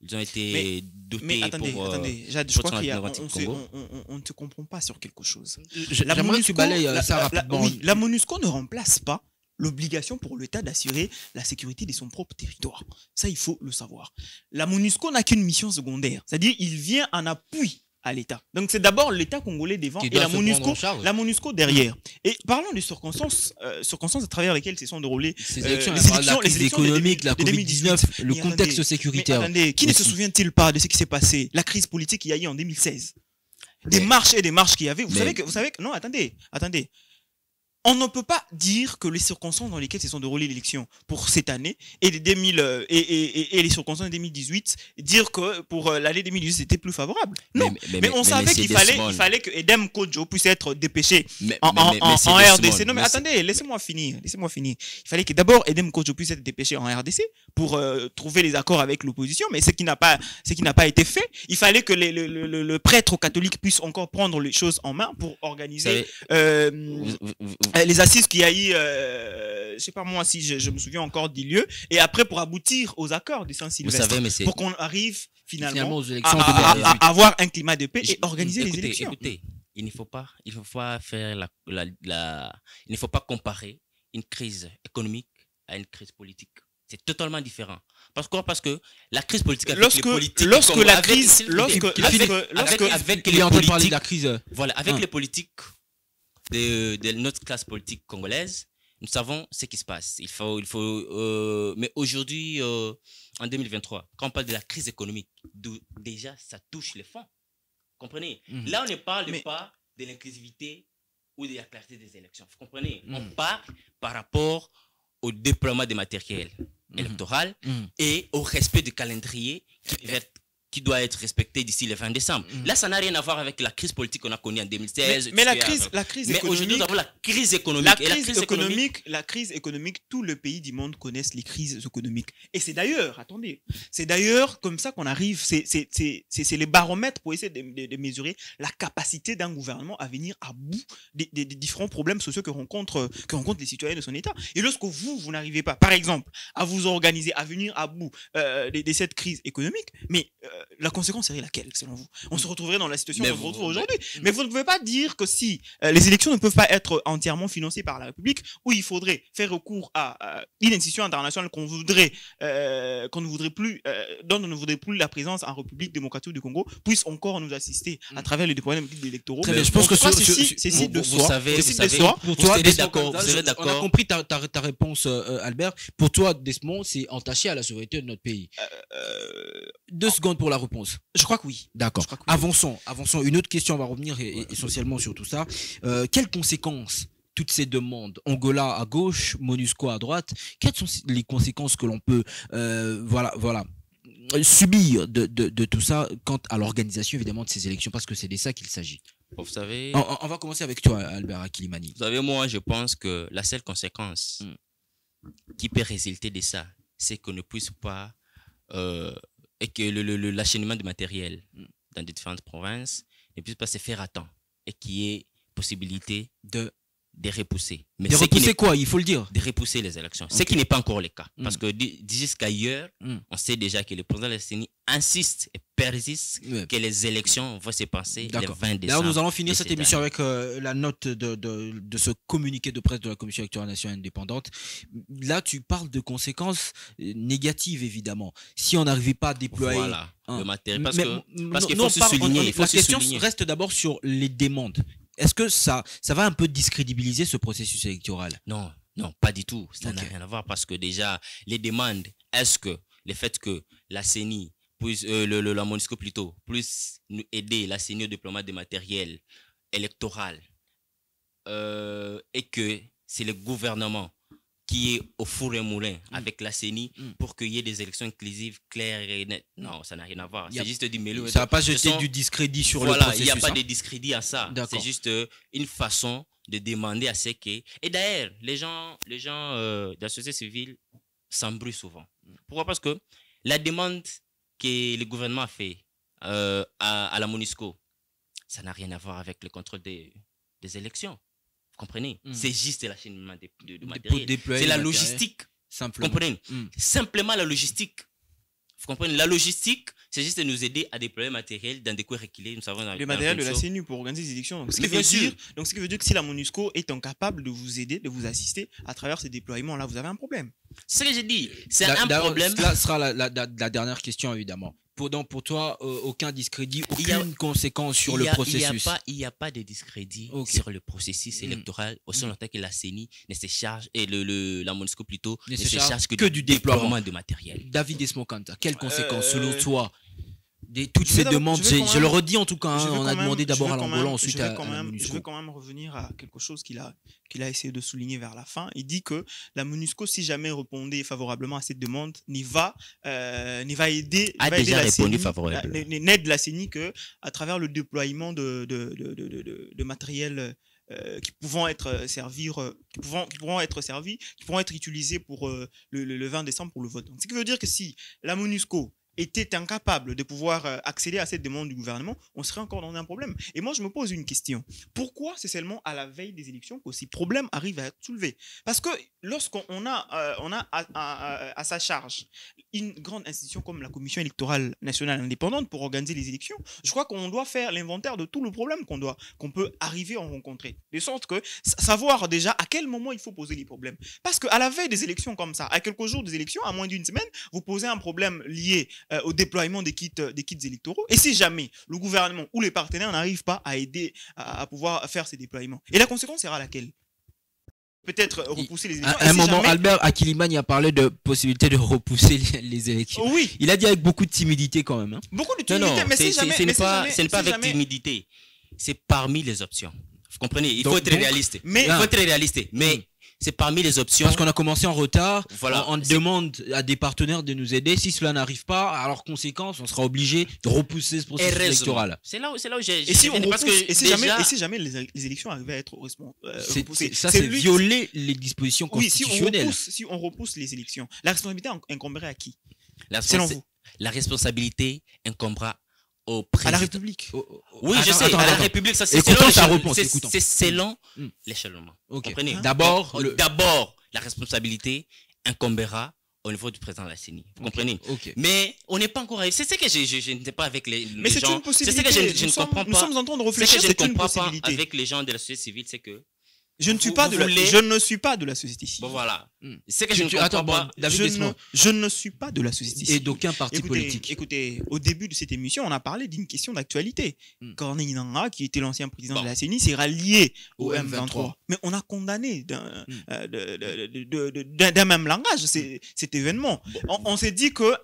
ils ont été dotés. Mais attendez, Jade, je crois qu'on ne se comprend pas sur quelque chose. J'aimerais que tu balayes ça rapidement. Oui, la MONUSCO ne remplace pas l'obligation pour l'État d'assurer la sécurité de son propre territoire. Ça, il faut le savoir. La MONUSCO n'a qu'une mission secondaire, c'est-à-dire il vient en appui à l'État. Donc c'est d'abord l'État congolais devant et la MONUSCO derrière. Et parlons des circonstances à travers lesquelles se sont déroulées ces élections, la crise économique, la Covid-19, le contexte sécuritaire. Mais attendez, qui ne se souvient-il pas de ce qui s'est passé, la crise politique qu'il y a eu en 2016? Des marches et des marches qu'il y avait. Vous savez que non, attendez. On ne peut pas dire que les circonstances dans lesquelles se sont déroulées l'élection pour cette année et les circonstances de 2018, dire que pour l'année 2018 c'était plus favorable. Non, mais on savait qu'il fallait que Edem Kodjo puisse être dépêché en RDC. Non mais attendez, laissez-moi finir. Il fallait que d'abord Edem Kodjo puisse être dépêché en RDC pour trouver les accords avec l'opposition, mais ce qui n'a pas été fait. Il fallait que le prêtre catholique puisse encore prendre les choses en main pour organiser les assises qu'il y a eu, je sais pas moi si je me souviens encore du lieu, et après pour aboutir aux accords de Saint-Sylvestre, pour qu'on arrive finalement aux élections à avoir un climat de paix et organiser les élections. Écoutez, il ne faut pas faire il ne faut pas comparer une crise économique à une crise politique. C'est totalement différent. Parce que la crise politique avec lorsque les politiques... lorsque comme- la avec- crise avec- lorsque avec- lorsque avec Il les est en train de parler de politiques... la crise. Voilà, avec Ah. les politiques de notre classe politique congolaise, nous savons ce qui se passe. Mais aujourd'hui, en 2023, quand on parle de la crise économique, déjà, ça touche les fonds. Comprenez? Mhm. Là, on ne parle Mais- pas de l'inclusivité ou de la clarté des élections. Vous comprenez? Mhm. On parle par rapport au déploiement des matériels Mhm. électoraux Mhm. et au respect du calendrier qui doit être respecté d'ici le 20 décembre. Mhm. Là, ça n'a rien à voir avec la crise politique qu'on a connue en 2016. mais la etc. crise Mais aujourd'hui, nous économique avons la crise économique. La Et crise économique, tout le pays du monde connaissent les crises économiques. Et c'est d'ailleurs, attendez, c'est d'ailleurs comme ça qu'on arrive, c'est les baromètres pour essayer de mesurer la capacité d'un gouvernement à venir à bout des différents problèmes sociaux que rencontrent les citoyens de son État. Et lorsque vous n'arrivez pas, par exemple, à vous organiser, à venir à bout de cette crise économique, mais la conséquence serait laquelle, selon vous? On se retrouverait dans la situation Mais où on se vous- retrouve aujourd'hui. Mais vous ne pouvez pas dire que si les élections ne peuvent pas être entièrement financées par la République, où il faudrait faire recours à une institution internationale qu'on ne voudrait plus, dont on ne voudrait plus la présence en République démocratique du Congo, puisse encore nous assister à travers les déploiements électoraux. Très bien, je pense En que tout cas, ce- ceci de vous soi. savez, Ceci vous de savez, soi. Pour vous toi, serez Desmond, d'accord, vous serez on a d'accord. compris ta réponse, Albert. Pour toi, Desmond, c'est entaché à la souveraineté de notre pays. 2 secondes pour la réponse. Je crois que oui. D'accord. Je crois que oui. Avançons. Une autre question, on va revenir essentiellement sur tout ça. Quelles conséquences toutes ces demandes, Angola à gauche, MONUSCO à droite, quelles sont les conséquences que l'on peut subir de tout ça quant à l'organisation évidemment de ces élections, parce que c'est de ça qu'il s'agit. Vous savez, On va commencer avec toi, Albert Akilimani. vous savez, moi, je pense que la seule conséquence qui peut résulter de ça, c'est qu'on ne puisse pas, et que l'acheminement de matériel dans les différentes provinces ne puisse pas se faire à temps et qu'il y ait possibilité de repousser. Mais De ce qui repousser n'est- quoi? Il faut le dire. de repousser les élections. Ce Ok. qui n'est pas encore le cas. Mm. Parce que jusqu'ailleurs, on sait déjà que le président de la CENI insiste et persiste Ouais. que les élections vont se passer le D'accord. 20 D'ailleurs, décembre. nous allons finir de cette cette émission année. avec la note de ce communiqué de presse de la Commission électorale nationale indépendante. Là, tu parles de conséquences négatives, évidemment. Si on n'arrivait pas à déployer... Voilà, un- le matériel. Parce Mais- qu'il non, faut se par- souligner. Il faut la se question souligner. reste d'abord sur les demandes. Est-ce que ça va un peu discrédibiliser ce processus électoral? Non, non, pas du tout. Ça n'a Ok. rien à voir parce que déjà, les demandes, est-ce que le fait que la CENI, puisse, la MONUSCO plutôt, puisse nous aider la CENI au déploiement de matériel électoral et que c'est le gouvernement qui est au four et moulin avec la CENI pour qu'il y ait des élections inclusives, claires et nettes. Non, ça n'a rien à voir. Y a- C'est juste du mélo. Ça va pas Ce jeter sont- du discrédit sur le Voilà, il processus. n'y a pas hein. de discrédit à ça. D'accord. C'est juste une façon de demander à ce que... Et d'ailleurs, les gens de la société civile s'embrouillent souvent. Pourquoi? Parce que la demande que le gouvernement a fait à la MONUSCO, ça n'a rien à voir avec le contrôle des élections. Vous comprenez? C'est juste l'acheminement de Pour matériel. déployer C'est la le matériel, logistique. Vous simplement. comprenez? Mm. Simplement la logistique. Vous comprenez? La logistique, c'est juste de nous aider à déployer le matériel dans des coins reculés. Nous savons Le matériel de la CENU pour organiser les élections. Donc, ce qui Mais bien sûr. veut dire que si la MONUSCO est incapable de vous aider, de vous assister à travers ces déploiements-là, vous avez un problème. C'est ce que j'ai dit. C'est un D'ailleurs, problème. Là sera la dernière question, évidemment. Pour toi, aucun discrédit, Il y a- aucune conséquence sur le processus. Il n'y a pas de discrédit Ok. sur le processus électoral aussi longtemps que la CENI ne se charge, et la MONUSCO plutôt, ne se charge que du déploiement de matériel. David Esmokanta, quelles conséquences selon Euh, toi toutes je ces vais demandes? je vais quand Je même- le redis en tout cas, hein, Je vais on quand a même- demandé d'abord je à vais quand l'Angola, même- ensuite je vais à quand la même- MONUSCO. Je vais quand même revenir à quelque chose qu'il a essayé de souligner vers la fin. Il dit que la MONUSCO, si jamais répondait favorablement à cette demande, n'y va aider, A va aider déjà la répondu CENI, favorablement. n'aide la CENI que à travers le déploiement de matériel qui pourront être utilisés pour le 20 décembre pour le vote. Donc, ce qui veut dire que si la MONUSCO était incapable de pouvoir accéder à cette demande du gouvernement, on serait encore dans un problème. Et moi, je me pose une question. Pourquoi c'est seulement à la veille des élections que ces problèmes arrivent à être soulevés? Parce que lorsqu'on a à sa charge une grande institution comme la Commission électorale nationale indépendante pour organiser les élections, je crois qu'on doit faire l'inventaire de tout le problème qu'on peut arriver à rencontrer. De sorte que savoir déjà à quel moment il faut poser les problèmes. Parce qu'à la veille des élections comme ça, à quelques jours des élections, à moins d'une semaine, vous posez un problème lié au déploiement des kits électoraux. Et si jamais le gouvernement ou les partenaires n'arrivent pas à aider à pouvoir faire ces déploiements, et la conséquence sera laquelle? Peut-être repousser les élections. À un moment, Albert Akilimani a parlé de possibilité de repousser les élections. Oui. Il a dit avec beaucoup de timidité quand même. Hein. Beaucoup de timidité, mais ce n'est pas avec timidité. C'est parmi les options. Vous comprenez? Il faut être réaliste. Mais c'est parmi les options. Parce qu'on a commencé en retard, voilà, on demande à des partenaires de nous aider. Si cela n'arrive pas, alors conséquence, on sera obligé de repousser ce processus électoral. C'est là où j'ai... Et si jamais les élections arrivaient à être repoussées, ça, c'est violer les dispositions constitutionnelles. Oui, si on repousse les élections, la responsabilité incomberait à qui? Selon vous? La responsabilité incombera au président. À la République. Oui, je sais, à la République, ça c'est selon l'échelonnement. Comprenez? D'abord, la responsabilité incombera au niveau du président de la CENI. Vous comprenez? Mais on n'est pas encore... C'est ce que je ne sais pas avec les mais c'est gens. Une possibilité. C'est ce que je ne comprends pas. Nous sommes en train de réfléchir, c'est une possibilité. possibilité. Avec les gens de la société civile, c'est que... Je ne suis pas de la société civile. Bon, voilà. C'est que je ne comprends pas. Je ne suis pas de la société civile. Et d'aucun parti politique. Écoutez, au début de cette émission, on a parlé d'une question d'actualité. Corneille Nangaa, qui était l'ancien président de la CENI, s'est rallié au M23. Mais on a condamné d'un même langage cet événement. On s'est dit qu'un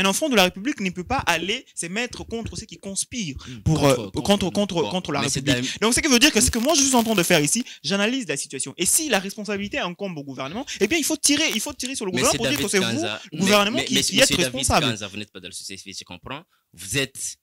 enfant de la République ne peut pas aller se mettre contre ceux qui conspirent contre la République. Donc, ce qui veut dire que ce que moi je suis en train de faire ici, j'analyse la situation. Et si la responsabilité incombe au gouvernement, eh bien il faut tirer sur le gouvernement pour dire que c'est vous, le gouvernement, qui êtes responsable. Vous n'êtes pas dans la société civile, je comprends. Vous êtes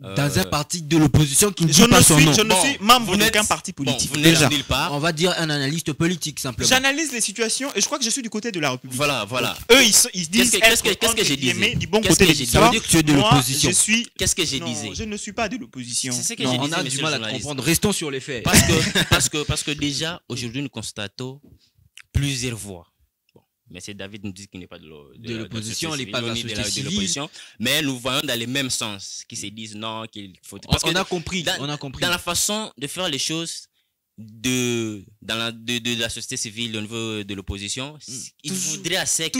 dans un parti de l'opposition qui ne dit pas son nom. Je ne suis membre d'aucun parti politique. Déjà, on va dire un analyste politique simplement. J'analyse les situations et je crois que je suis du côté de la République. Voilà. Eux, ils disent qu'est-ce que j'ai dit du bon côté de l'histoire. Que tu es de l'opposition. Qu'est-ce que j'ai dit? Je ne suis pas de l'opposition. C'est ce que j'ai dit. On a du mal à comprendre. Restons sur les faits. Parce que déjà, aujourd'hui, nous constatons plusieurs voix. Mais c'est David nous dit qu'il n'est pas de l'opposition, il n'est pas de la société civile. Mais nous voyons dans les mêmes sens, qui se disent non, qu'il faut... Parce qu'on a compris. Dans la façon de faire les choses de la société civile au niveau de l'opposition, il voudrait assez que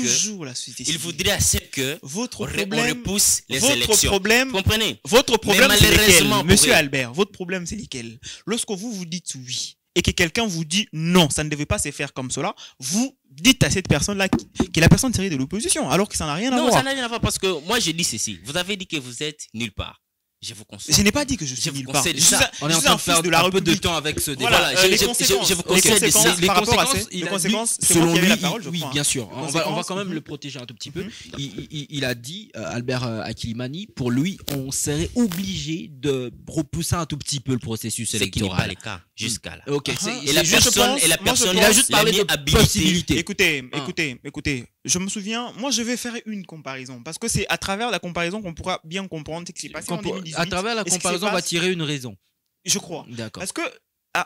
on repousse les élections. Vous comprenez? Votre problème, c'est lequel, Monsieur Albert? Votre problème, c'est lequel? Lorsque vous dites oui, et que quelqu'un vous dit non, ça ne devait pas se faire comme cela, vous dites à cette personne-là que la personne serait de l'opposition, alors que ça n'a rien à voir. Non, ça n'a rien à voir parce que moi, je dis ceci. Vous avez dit que vous êtes nulle part. Je vous conseille. Je n'ai pas dit que je suis nulle part. On est en train de faire un peu de temps avec ce débat. Voilà, je vous conseille les conséquences, selon lui, oui, bien sûr. On va quand même le protéger un tout petit peu. Il a dit, Albert Akilimani, pour lui, on serait obligé de repousser un tout petit peu le processus électoral. Ce qui n'est pas le cas jusqu'à là. Ok. Et la personne, il a juste parlé de possibilités. Écoutez, je me souviens, moi je vais faire une comparaison parce que c'est à travers la comparaison qu'on pourra bien comprendre ce qui s'est passé en 2018. À travers la comparaison, on va tirer une raison. Je crois. D'accord. Parce que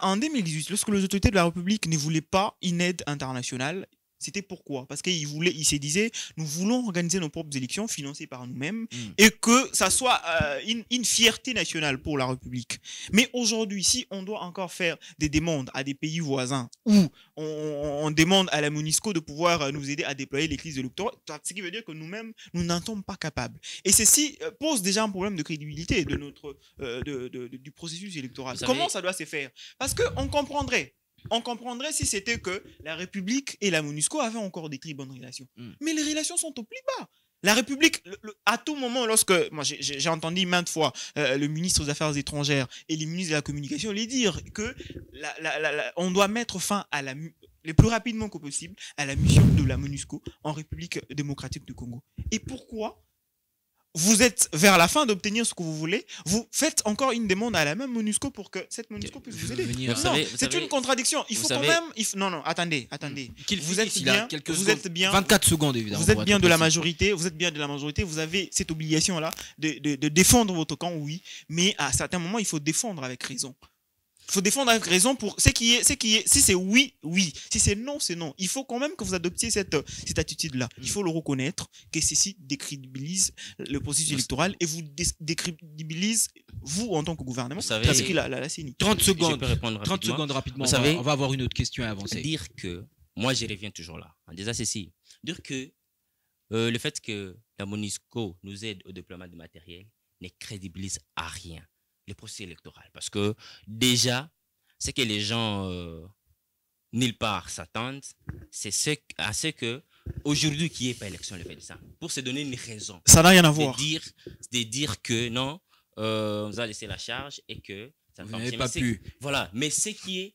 en 2018, lorsque les autorités de la République ne voulaient pas une aide internationale, c'était pourquoi? Parce qu'ils se disaient, nous voulons organiser nos propres élections financées par nous-mêmes et que ça soit une fierté nationale pour la République. Mais aujourd'hui, si on doit encore faire des demandes à des pays voisins où on demande à la MONUSCO de pouvoir nous aider à déployer les crises de l'électorat, ce qui veut dire que nous-mêmes, nous n'en sommes pas capables. Et ceci pose déjà un problème de crédibilité du processus électoral. Comment ça doit se faire? Parce qu'on comprendrait. On comprendrait si c'était que la République et la MONUSCO avaient encore des très bonnes relations. Mais les relations sont au plus bas. La République, à tout moment, lorsque... Moi, j'ai entendu maintes fois le ministre des Affaires étrangères et les ministres de la Communication les dire que on doit mettre fin le plus rapidement que possible à la mission de la MONUSCO en République démocratique du Congo. Et pourquoi vous êtes vers la fin d'obtenir ce que vous voulez, vous faites encore une demande à la même MONUSCO pour que cette MONUSCO puisse vous aider. C'est une contradiction. Il faut quand même... Non, attendez. Vous êtes bien... 24 secondes, évidemment. Vous êtes bien de la majorité, vous avez cette obligation-là de défendre votre camp, oui, mais à certains moments, il faut défendre avec raison. Il faut défendre avec raison pour ce qui est. Si c'est oui, oui. Si c'est non, c'est non. Il faut quand même que vous adoptiez cette attitude-là. Il faut le reconnaître que ceci décrédibilise le processus électoral et vous décrédibilise vous en tant que gouvernement. Vous savez, parce qu'il a la CENI. 30 secondes. 30 secondes rapidement. On va avoir une autre question à avancer. Dire que, moi je reviens toujours là, en disant ceci, dire que le fait que la MONUSCO nous aide au déploiement de matériel ne crédibilise à rien le processus électoral. Parce que déjà, ce que les gens nulle part s'attendent, c'est à ce que aujourd'hui, qu'il n'y ait pas élection le 20 décembre, pour se donner une raison. Ça n'a rien à voir. De dire que non, on vous a laissé la charge et que ça ne vous n'avez pas pu. Voilà. Mais ce qui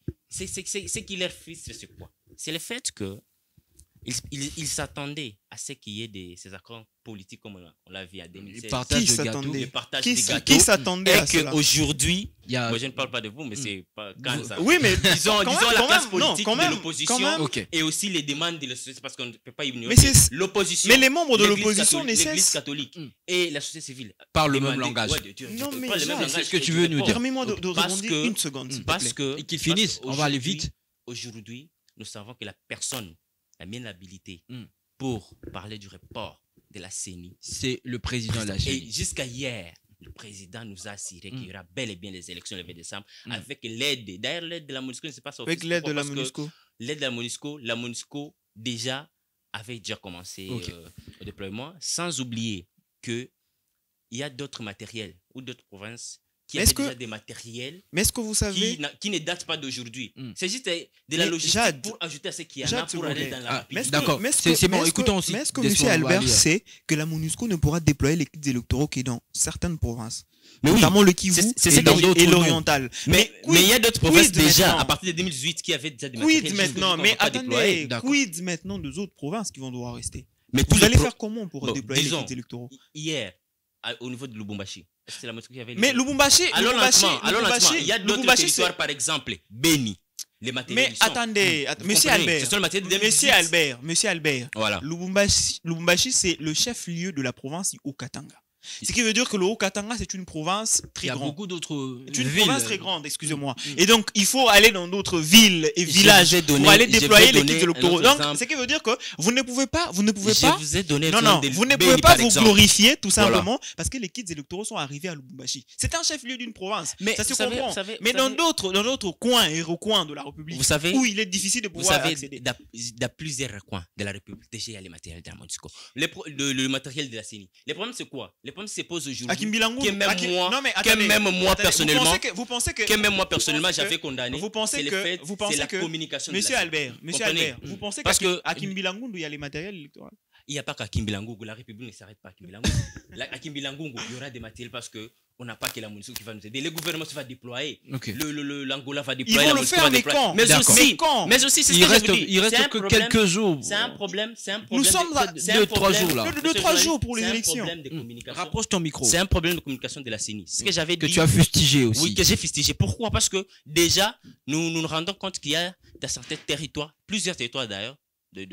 leur frustre, c'est quoi? C'est le fait que ils s'attendaient à ce qu'il y ait ces accords politiques comme on l'a vu à 2016. Le partage de gâteaux. Le partage des gâteaux. Qui s'attendait à cela? Et qu'aujourd'hui, moi je ne parle pas de vous, mais c'est pas quand ça. Oui, mais disons la classe politique de l'opposition okay. Et aussi les demandes de la société, parce qu'on ne peut pas ignorer l'opposition. Mais les membres de l'opposition l'Église catholique et la société civile parlent le même langage. Non, mais c'est ce que tu veux nous dire. Permets-moi de rebondir une seconde. Parce que... Et qu'ils finissent, on va aller vite. Aujourd'hui, nous savons que la personne la mienne habilité pour parler du report de la CENI, c'est le président de la CENI. Et jusqu'à hier, le président nous a assuré qu'il y aura bel et bien les élections le 20 décembre avec l'aide. D'ailleurs, l'aide de la MONUSCO ne sait pas ça. Avec l'aide de la MONUSCO. L'aide de la MONUSCO déjà avait commencé au déploiement, sans oublier qu'il y a d'autres matériels ou d'autres provinces qui avaient déjà des matériels qui ne datent pas d'aujourd'hui. C'est juste de la logistique pour ajouter à ce qu'il y en a pour aller dans la rapidité. D'accord, c'est bon, écoutons aussi. Mais est-ce que M. Albert sait que la MONUSCO ne pourra déployer les kits électoraux qui est dans certaines provinces, notamment le Kivu et l'Oriental? Mais il y a d'autres provinces déjà, à partir de 2018, qui avaient déjà des matériels. Quid maintenant des autres provinces qui vont devoir rester? Vous allez faire comment pour déployer les kits électoraux? Hier, au niveau de Lubumbashi. La qui avait mais Lubumbashi, il y a d'autres territoires, par exemple, Béni. Les matériels. Mais attendez, Monsieur Albert, voilà. Lubumbashi, c'est le chef-lieu de la province du Haut-Katanga. Ce qui veut dire que le Haut-Katanga, c'est une province très grande. Il y a beaucoup d'autres villes. Une province très grande, excusez-moi. Et donc, il faut aller dans d'autres villes et villages pour aller déployer les kits électoraux. Donc, ce qui veut dire que vous ne pouvez pas... vous ne pouvez pas vous glorifier, tout simplement, parce que les kits électoraux sont arrivés à Lubumbashi. C'est un chef-lieu d'une province. Ça se comprend. Mais dans d'autres coins et recoins de la République, où il est difficile de pouvoir accéder. Dans plusieurs recoins de la République, déjà, il y a les matériels de la MONUSCO. Le matériel de la CENI. Le problème, c'est quoi? Les problèmes se posent aujourd'hui. Même moi personnellement, j'avais condamné. Vous pensez que la communication. Monsieur Albert, vous pensez qu'à Kimbilangundu, il y a les matériels électoraux? Il n'y a pas qu'à Kimbilangungu. La République ne s'arrête pas à Kimbilangungu. À Kimbilangungu, il y aura des matériels parce que on n'a pas que la MONUSCO qui va nous aider. Le gouvernement va déployer. L'Angola va déployer. Ils vont le faire, mais quand? Mais aussi, c'est ce que je veux dire. Il reste que quelques jours. C'est un problème. Nous sommes à 2-3 jours là. 2-3 jours pour les élections. C'est un problème de communication. Rapproche ton micro. C'est un problème de communication de la CENI. Ce que j'avais dit. Que tu as fustigé aussi. Oui, que j'ai fustigé. Pourquoi? Parce que déjà, nous nous rendons compte qu'il y a dans certains territoires, plusieurs territoires d'ailleurs,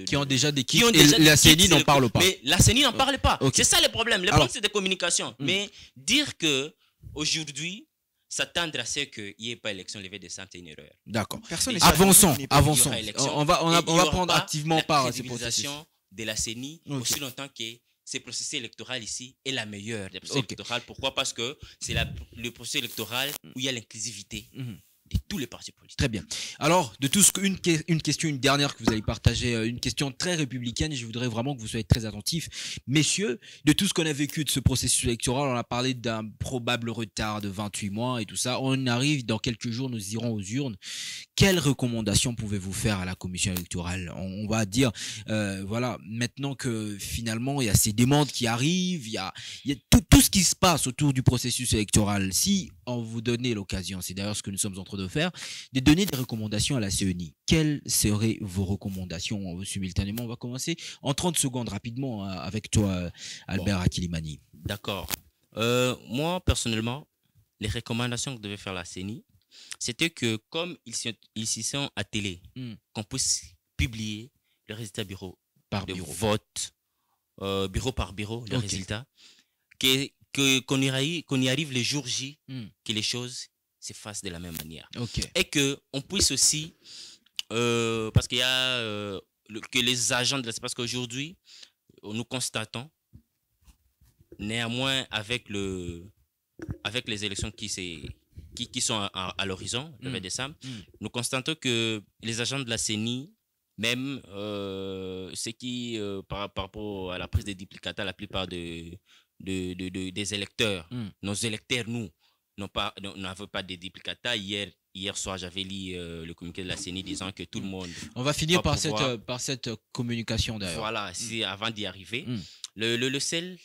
qui ont déjà des kits et la CENI n'en parle pas. Mais la CENI n'en parle pas. C'est ça le problème. Le problème, c'est de communication. Mais dire que aujourd'hui, s'attendre à ce qu'il n'y ait pas élection le 20 décembre, c'est une erreur. D'accord. Avançons. On va prendre activement part à ces processus de la CENI aussi longtemps que ce processus électoral ici est la meilleure des processus électoraux. Pourquoi? Parce que c'est le processus électoral où il y a l'inclusivité de tous les partis politiques. Très bien. Alors, de tout ce une question, une dernière que vous allez partager, une question très républicaine, et je voudrais vraiment que vous soyez très attentifs. Messieurs, de tout ce qu'on a vécu de ce processus électoral, on a parlé d'un probable retard de 28 mois et tout ça. On arrive, dans quelques jours, nous irons aux urnes. Quelles recommandations pouvez-vous faire à la commission électorale? On va dire, voilà, maintenant que finalement, il y a ces demandes qui arrivent, il y a tout ce qui se passe autour du processus électoral. Si on vous donnait l'occasion, c'est d'ailleurs ce que nous sommes en train permettre de faire, de donner des recommandations à la CENI. Quelles seraient vos recommandations simultanément? On va commencer en 30 secondes rapidement avec toi, Albert Akilimani. D'accord. Moi, personnellement, les recommandations que devait faire la CENI, c'était que comme ils s'y sont attelés, qu'on puisse publier le résultat bureau par de bureau. Vote, bureau par bureau, le résultat, qu'on y arrive les jours J, que les choses se fassent de la même manière. Et qu'on puisse aussi, parce qu'il y a que les agents de la... Parce qu'aujourd'hui, nous constatons, néanmoins, avec les élections qui sont à l'horizon, le 20 décembre, nous constatons que les agents de la CENI, même ceux qui, par rapport à la prise des duplicata, la plupart des électeurs, nos électeurs, nous, n'avaient pas de duplicata. Hier soir, j'avais lu le communiqué de la CENI disant que tout le monde... On va finir par cette communication d'ailleurs. Voilà, avant d'y arriver. Le seul...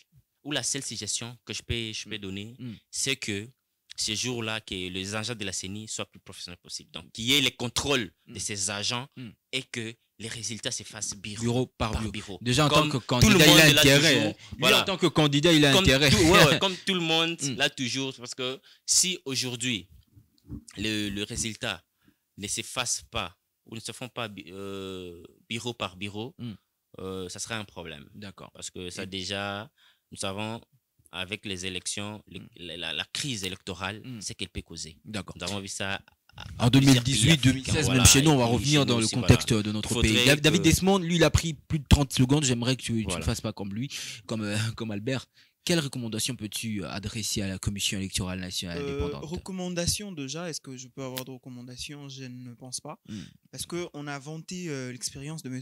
ou la seule suggestion que je peux donner, c'est que ces jours-là, que les agents de la CENI soient plus professionnels possible. Donc, qu'il y ait les contrôles de ces agents et que les résultats se fassent bureau par bureau. Déjà, en tant que candidat, il a intérêt. En tant que candidat, il a intérêt. Comme tout le monde, là, toujours. Parce que si aujourd'hui, le résultat ne se fasse pas ou ne se font pas bureau par bureau, ça serait un problème. D'accord. Parce que ça, déjà... Nous savons, avec les élections, la crise électorale, c'est qu'elle peut causer. D'accord. Nous avons vu ça en 2018, 2016, même chez nous, on va revenir dans le contexte de notre pays. David Desmond, lui, il a pris plus de 30 secondes. J'aimerais que tu ne fasses pas comme lui, comme Albert. Quelles recommandations peux-tu adresser à la Commission électorale nationale indépendante? Recommandations déjà, est-ce que je peux avoir de recommandations? Je ne pense pas. Parce qu'on a vanté l'expérience de M.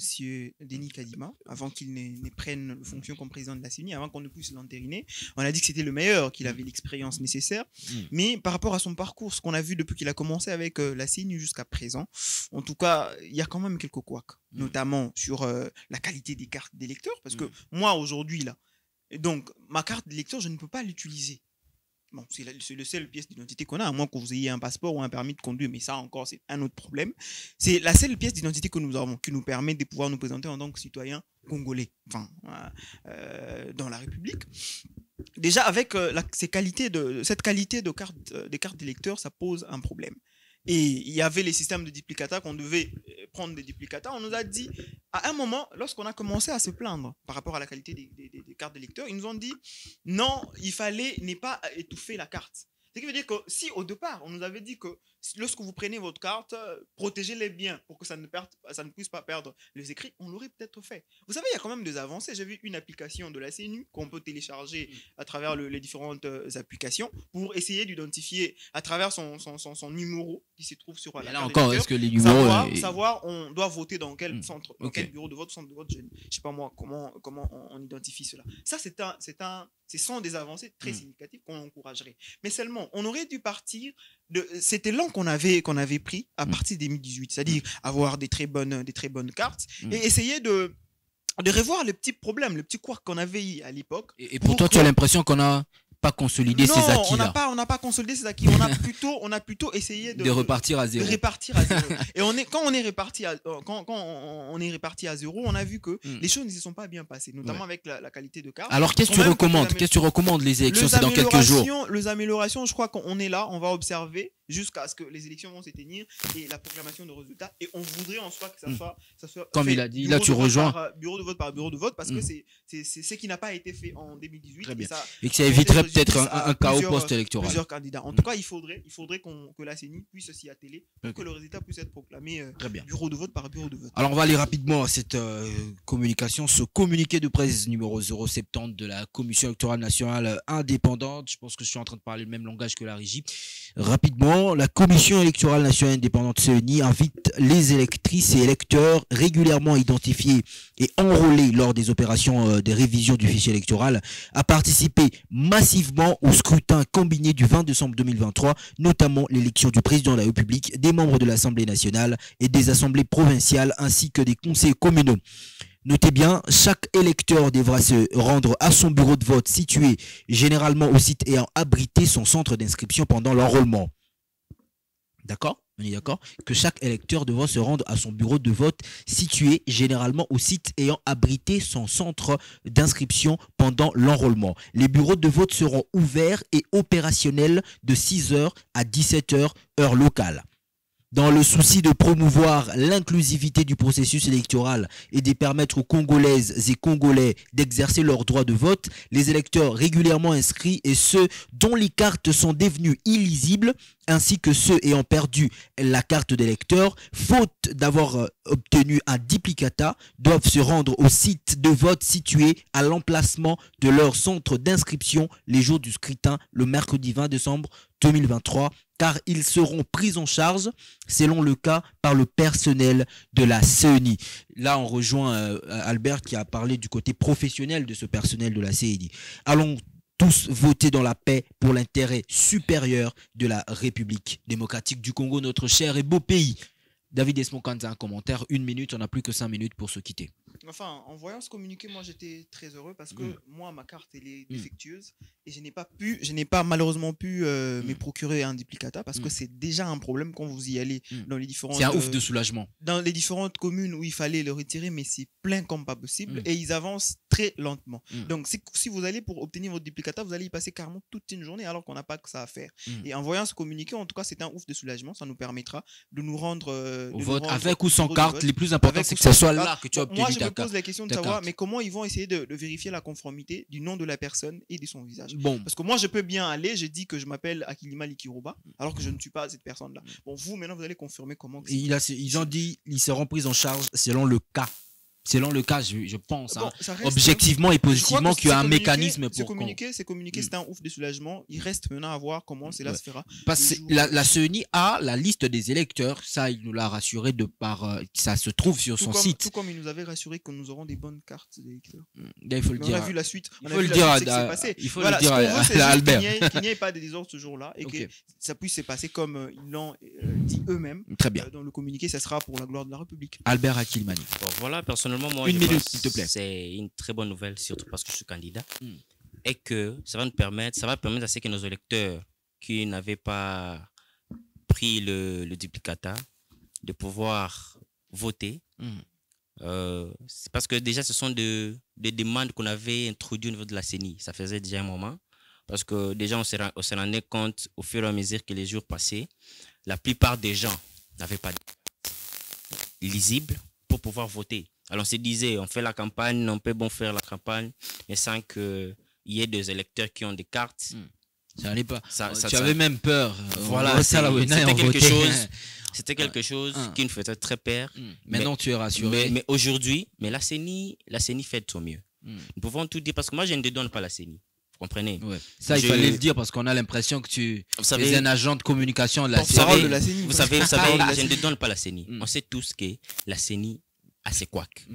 Denis Kadima avant qu'il ne prenne fonction comme président de la CENI, avant qu'on ne puisse l'entériner. On a dit que c'était le meilleur, qu'il avait l'expérience nécessaire. Mais par rapport à son parcours, ce qu'on a vu depuis qu'il a commencé avec la CENI jusqu'à présent, en tout cas, il y a quand même quelques couacs, notamment sur la qualité des cartes d'électeurs. Parce que moi, aujourd'hui, là, donc, ma carte d'électeur, je ne peux pas l'utiliser. Bon, c'est le seul pièce d'identité qu'on a, à moins que vous ayez un passeport ou un permis de conduire, mais ça encore, c'est un autre problème. C'est la seule pièce d'identité que nous avons, qui nous permet de pouvoir nous présenter en tant que citoyens congolais, enfin, dans la République. Déjà, avec cette qualité des cartes d'électeur, ça pose un problème. Et il y avait les systèmes de duplicata qu'on devait prendre des duplicata. On nous a dit, à un moment, lorsqu'on a commencé à se plaindre par rapport à la qualité des cartes d'électeurs, ils nous ont dit, non, il fallait ne pas étouffer la carte. Ce qui veut dire que si au départ, on nous avait dit que lorsque vous prenez votre carte, protégez-les bien pour que ça ne puisse pas perdre les écrits, on l'aurait peut-être fait. Vous savez, il y a quand même des avancées. J'ai vu une application de la CENI qu'on peut télécharger à travers les différentes applications pour essayer d'identifier à travers son numéro qui se trouve sur la carte. Là encore, est-ce que les numéros... Savoir on doit voter dans quel centre, dans quel bureau de vote, centre de vote, je ne sais pas moi comment on identifie cela. Ça, ce sont des avancées très significatives qu'on encouragerait. Mais seulement, on aurait dû partir c'était l'an qu'on avait pris à partir de 2018, c'est-à-dire avoir des très bonnes cartes et essayer de revoir les petits problèmes, les petits couacs qu'on avait eu à l'époque. Et pour toi, tu as l'impression qu'on n'a pas consolidé ces acquis là? Non, on n'a pas consolidé ces acquis. On a plutôt essayé de repartir à zéro. Et quand on est reparti à zéro, on a vu que les choses ne se sont pas bien passées, notamment avec la qualité de carte. Alors qu'est-ce que tu recommandes? Qu'est-ce que tu recommandes? Les élections, c'est dans quelques jours. Les améliorations, je crois qu'on est là, on va observer jusqu'à ce que les élections vont se tenir et la proclamation de résultats. Et on voudrait en soi que ça soit comme il a dit, là tu rejoins bureau de vote par bureau de vote, parce que c'est ce qui n'a pas été fait en 2018. Très bien. Et que ça éviterait peut-être un chaos post-électoral. Plusieurs candidats. En tout cas, il faudrait que la CENI puisse s'y atteler pour que le résultat puisse être proclamé bureau de vote par bureau de vote. Alors on va aller rapidement à cette communication, ce communiqué de presse numéro 070 de la Commission électorale nationale indépendante. Je pense que je suis en train de parler le même langage que la régie. Rapidement, la Commission électorale nationale indépendante CENI invite les électrices et électeurs régulièrement identifiés et enrôlés lors des opérations de révision du fichier électoral à participer massivement au scrutin combiné du 20 décembre 2023, notamment l'élection du président de la République, des membres de l'Assemblée nationale et des assemblées provinciales ainsi que des conseils communaux. Notez bien, chaque électeur devra se rendre à son bureau de vote situé généralement au site ayant abrité son centre d'inscription pendant l'enrôlement. D'accord? On est d'accord? Que chaque électeur devra se rendre à son bureau de vote situé généralement au site ayant abrité son centre d'inscription pendant l'enrôlement. Les bureaux de vote seront ouverts et opérationnels de 6h à 17h, heure locale. Dans le souci de promouvoir l'inclusivité du processus électoral et de permettre aux Congolaises et Congolais d'exercer leur droit de vote, les électeurs régulièrement inscrits et ceux dont les cartes sont devenues illisibles, ainsi que ceux ayant perdu la carte d'électeur, faute d'avoir obtenu un duplicata, doivent se rendre au site de vote situé à l'emplacement de leur centre d'inscription les jours du scrutin, le mercredi 20 décembre 2023, car ils seront pris en charge, selon le cas, par le personnel de la CENI. Là, on rejoint Albert qui a parlé du côté professionnel de ce personnel de la CENI. Allons tous voter dans la paix pour l'intérêt supérieur de la République démocratique du Congo, notre cher et beau pays. David Esmokanza, un commentaire, 1 minute, on n'a plus que 5 minutes pour se quitter. Enfin, en voyant ce communiqué, moi j'étais très heureux parce que moi ma carte elle est défectueuse et je n'ai pas malheureusement pu me procurer un duplicata parce que c'est déjà un problème quand vous y allez dans les différentes. C'est un ouf de soulagement. Dans les différentes communes où il fallait le retirer, mais c'est plein comme pas possible et ils avancent très lentement. Donc si vous allez pour obtenir votre duplicata, vous allez y passer carrément toute une journée alors qu'on n'a pas que ça à faire. Et en voyant ce communiqué, en tout cas c'est un ouf de soulagement, ça nous permettra de nous rendre au vote, avec ou sans carte, les plus importants c'est que ce soit là que tu as obtenu ta carte. Moi je me pose la question de savoir, mais comment ils vont essayer de vérifier la conformité du nom de la personne et de son visage. Bon. Parce que moi je peux bien aller, je dis que je m'appelle Akilima Likiruba alors que je ne suis pas cette personne-là. Bon, vous maintenant vous allez confirmer comment. Ils ont dit ils seront pris en charge selon le cas. Selon le cas, je pense, bon, objectivement et positivement, qu'il y a un mécanisme pour... C'est communiqué, c'est un ouf de soulagement. Il reste maintenant à voir comment cela se fera. Parce que la CENI a la liste des électeurs, ça il nous l'a rassuré de par... ça se trouve sur son site. Tout comme il nous avait rassuré que nous aurons des bonnes cartes d'électeurs. Il faut le dire. On a vu la suite. Il faut le dire à Albert. Qu'il n'y ait pas de désordre ce jour-là et que ça puisse se passer comme ils l'ont dit eux-mêmes. Très bien. Dans le communiqué, ça sera pour la gloire de la République. Albert Akilmani. Bon, voilà, personnellement, moi, 1 minute, s'il te plaît. C'est une très bonne nouvelle, surtout parce que je suis candidat. Et que ça va permettre à ce que nos électeurs qui n'avaient pas pris le duplicata de pouvoir voter. C'est parce que déjà, ce sont des demandes qu'on avait introduites au niveau de la CENI. Ça faisait déjà un moment. Parce que déjà, on se rendait compte au fur et à mesure que les jours passaient, la plupart des gens n'avaient pas de lisible pour pouvoir voter. Alors on se disait, on fait la campagne, on peut bon faire la campagne, mais sans qu'il y ait des électeurs qui ont des cartes. Ça n'allait pas. Tu avais même peur. Voilà, c'était quelque chose qui nous faisait très peur. Maintenant, tu es rassuré. Mais aujourd'hui, la CENI fait de son mieux. Nous pouvons tout dire, parce que moi, je ne donne pas la CENI. Vous comprenez? Ça, il fallait le dire parce qu'on a l'impression que tu es un agent de communication de la CENI. Vous savez, je ne donne pas la CENI. On sait tous que la CENI a ses couacs.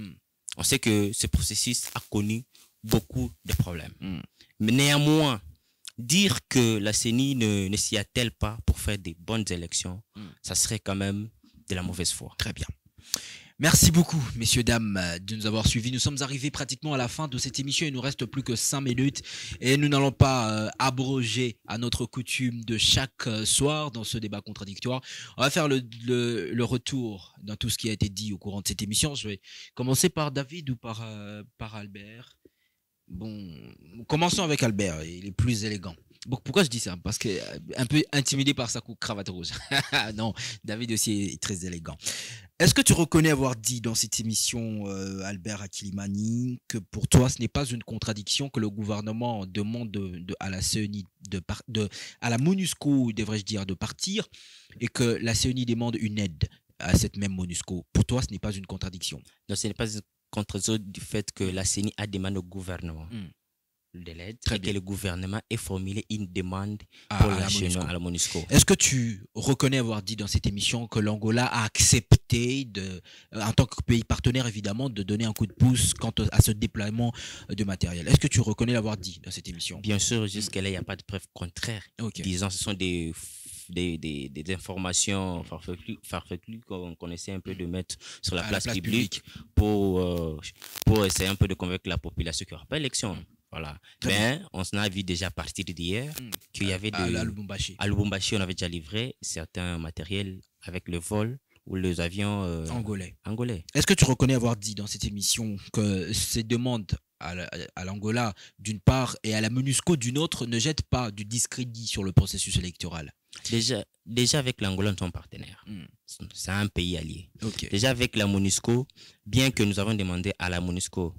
On sait que ce processus a connu beaucoup de problèmes. Mais néanmoins, dire que la CENI ne s'y attelle pas pour faire des bonnes élections, ça serait quand même de la mauvaise foi. Très bien. Merci beaucoup, messieurs, dames, de nous avoir suivis. Nous sommes arrivés pratiquement à la fin de cette émission. Il nous reste plus que 5 minutes et nous n'allons pas abroger à notre coutume de chaque soir dans ce débat contradictoire. On va faire le retour dans tout ce qui a été dit au courant de cette émission. Je vais commencer par David ou par Albert. Bon, commençons avec Albert. Il est plus élégant. Bon, pourquoi je dis ça? Parce que un peu intimidé par sa cravate rouge. Non, David aussi est très élégant. Est-ce que tu reconnais avoir dit dans cette émission, Albert Akilimani, que pour toi, ce n'est pas une contradiction que le gouvernement demande à la CENI, à la MONUSCO, devrais-je dire, de partir, et que la CENI demande une aide à cette même MONUSCO? Pour toi, ce n'est pas une contradiction? Non, ce n'est pas une contradiction du fait que la CENI a demandé au gouvernement de l'aide et que le gouvernement ait formulé une demande pour à la MONUSCO. Est-ce que tu reconnais avoir dit dans cette émission que l'Angola a accepté, en tant que pays partenaire évidemment, de donner un coup de pouce quant à ce déploiement de matériel? Est-ce que tu reconnais l'avoir dit dans cette émission? Bien sûr, jusqu'à là, il n'y a pas de preuve contraire. Disons, ce sont des informations farfelues qu'on essaie un peu de mettre sur la place publique pour essayer un peu de convaincre la population qu'il n'y aura pas d'élection. Voilà. Mais on s'en a vu déjà à partir d'hier qu'il y avait à Lubumbashi. À Lubumbashi, on avait déjà livré certains matériels avec le vol ou les avions angolais. Est-ce que tu reconnais avoir dit dans cette émission que ces demandes à l'Angola d'une part et à la MONUSCO d'une autre ne jettent pas du discrédit sur le processus électoral? Déjà avec l'Angola, nous sommes partenaires. C'est un pays allié. Déjà avec la MONUSCO, bien que nous avons demandé à la MONUSCO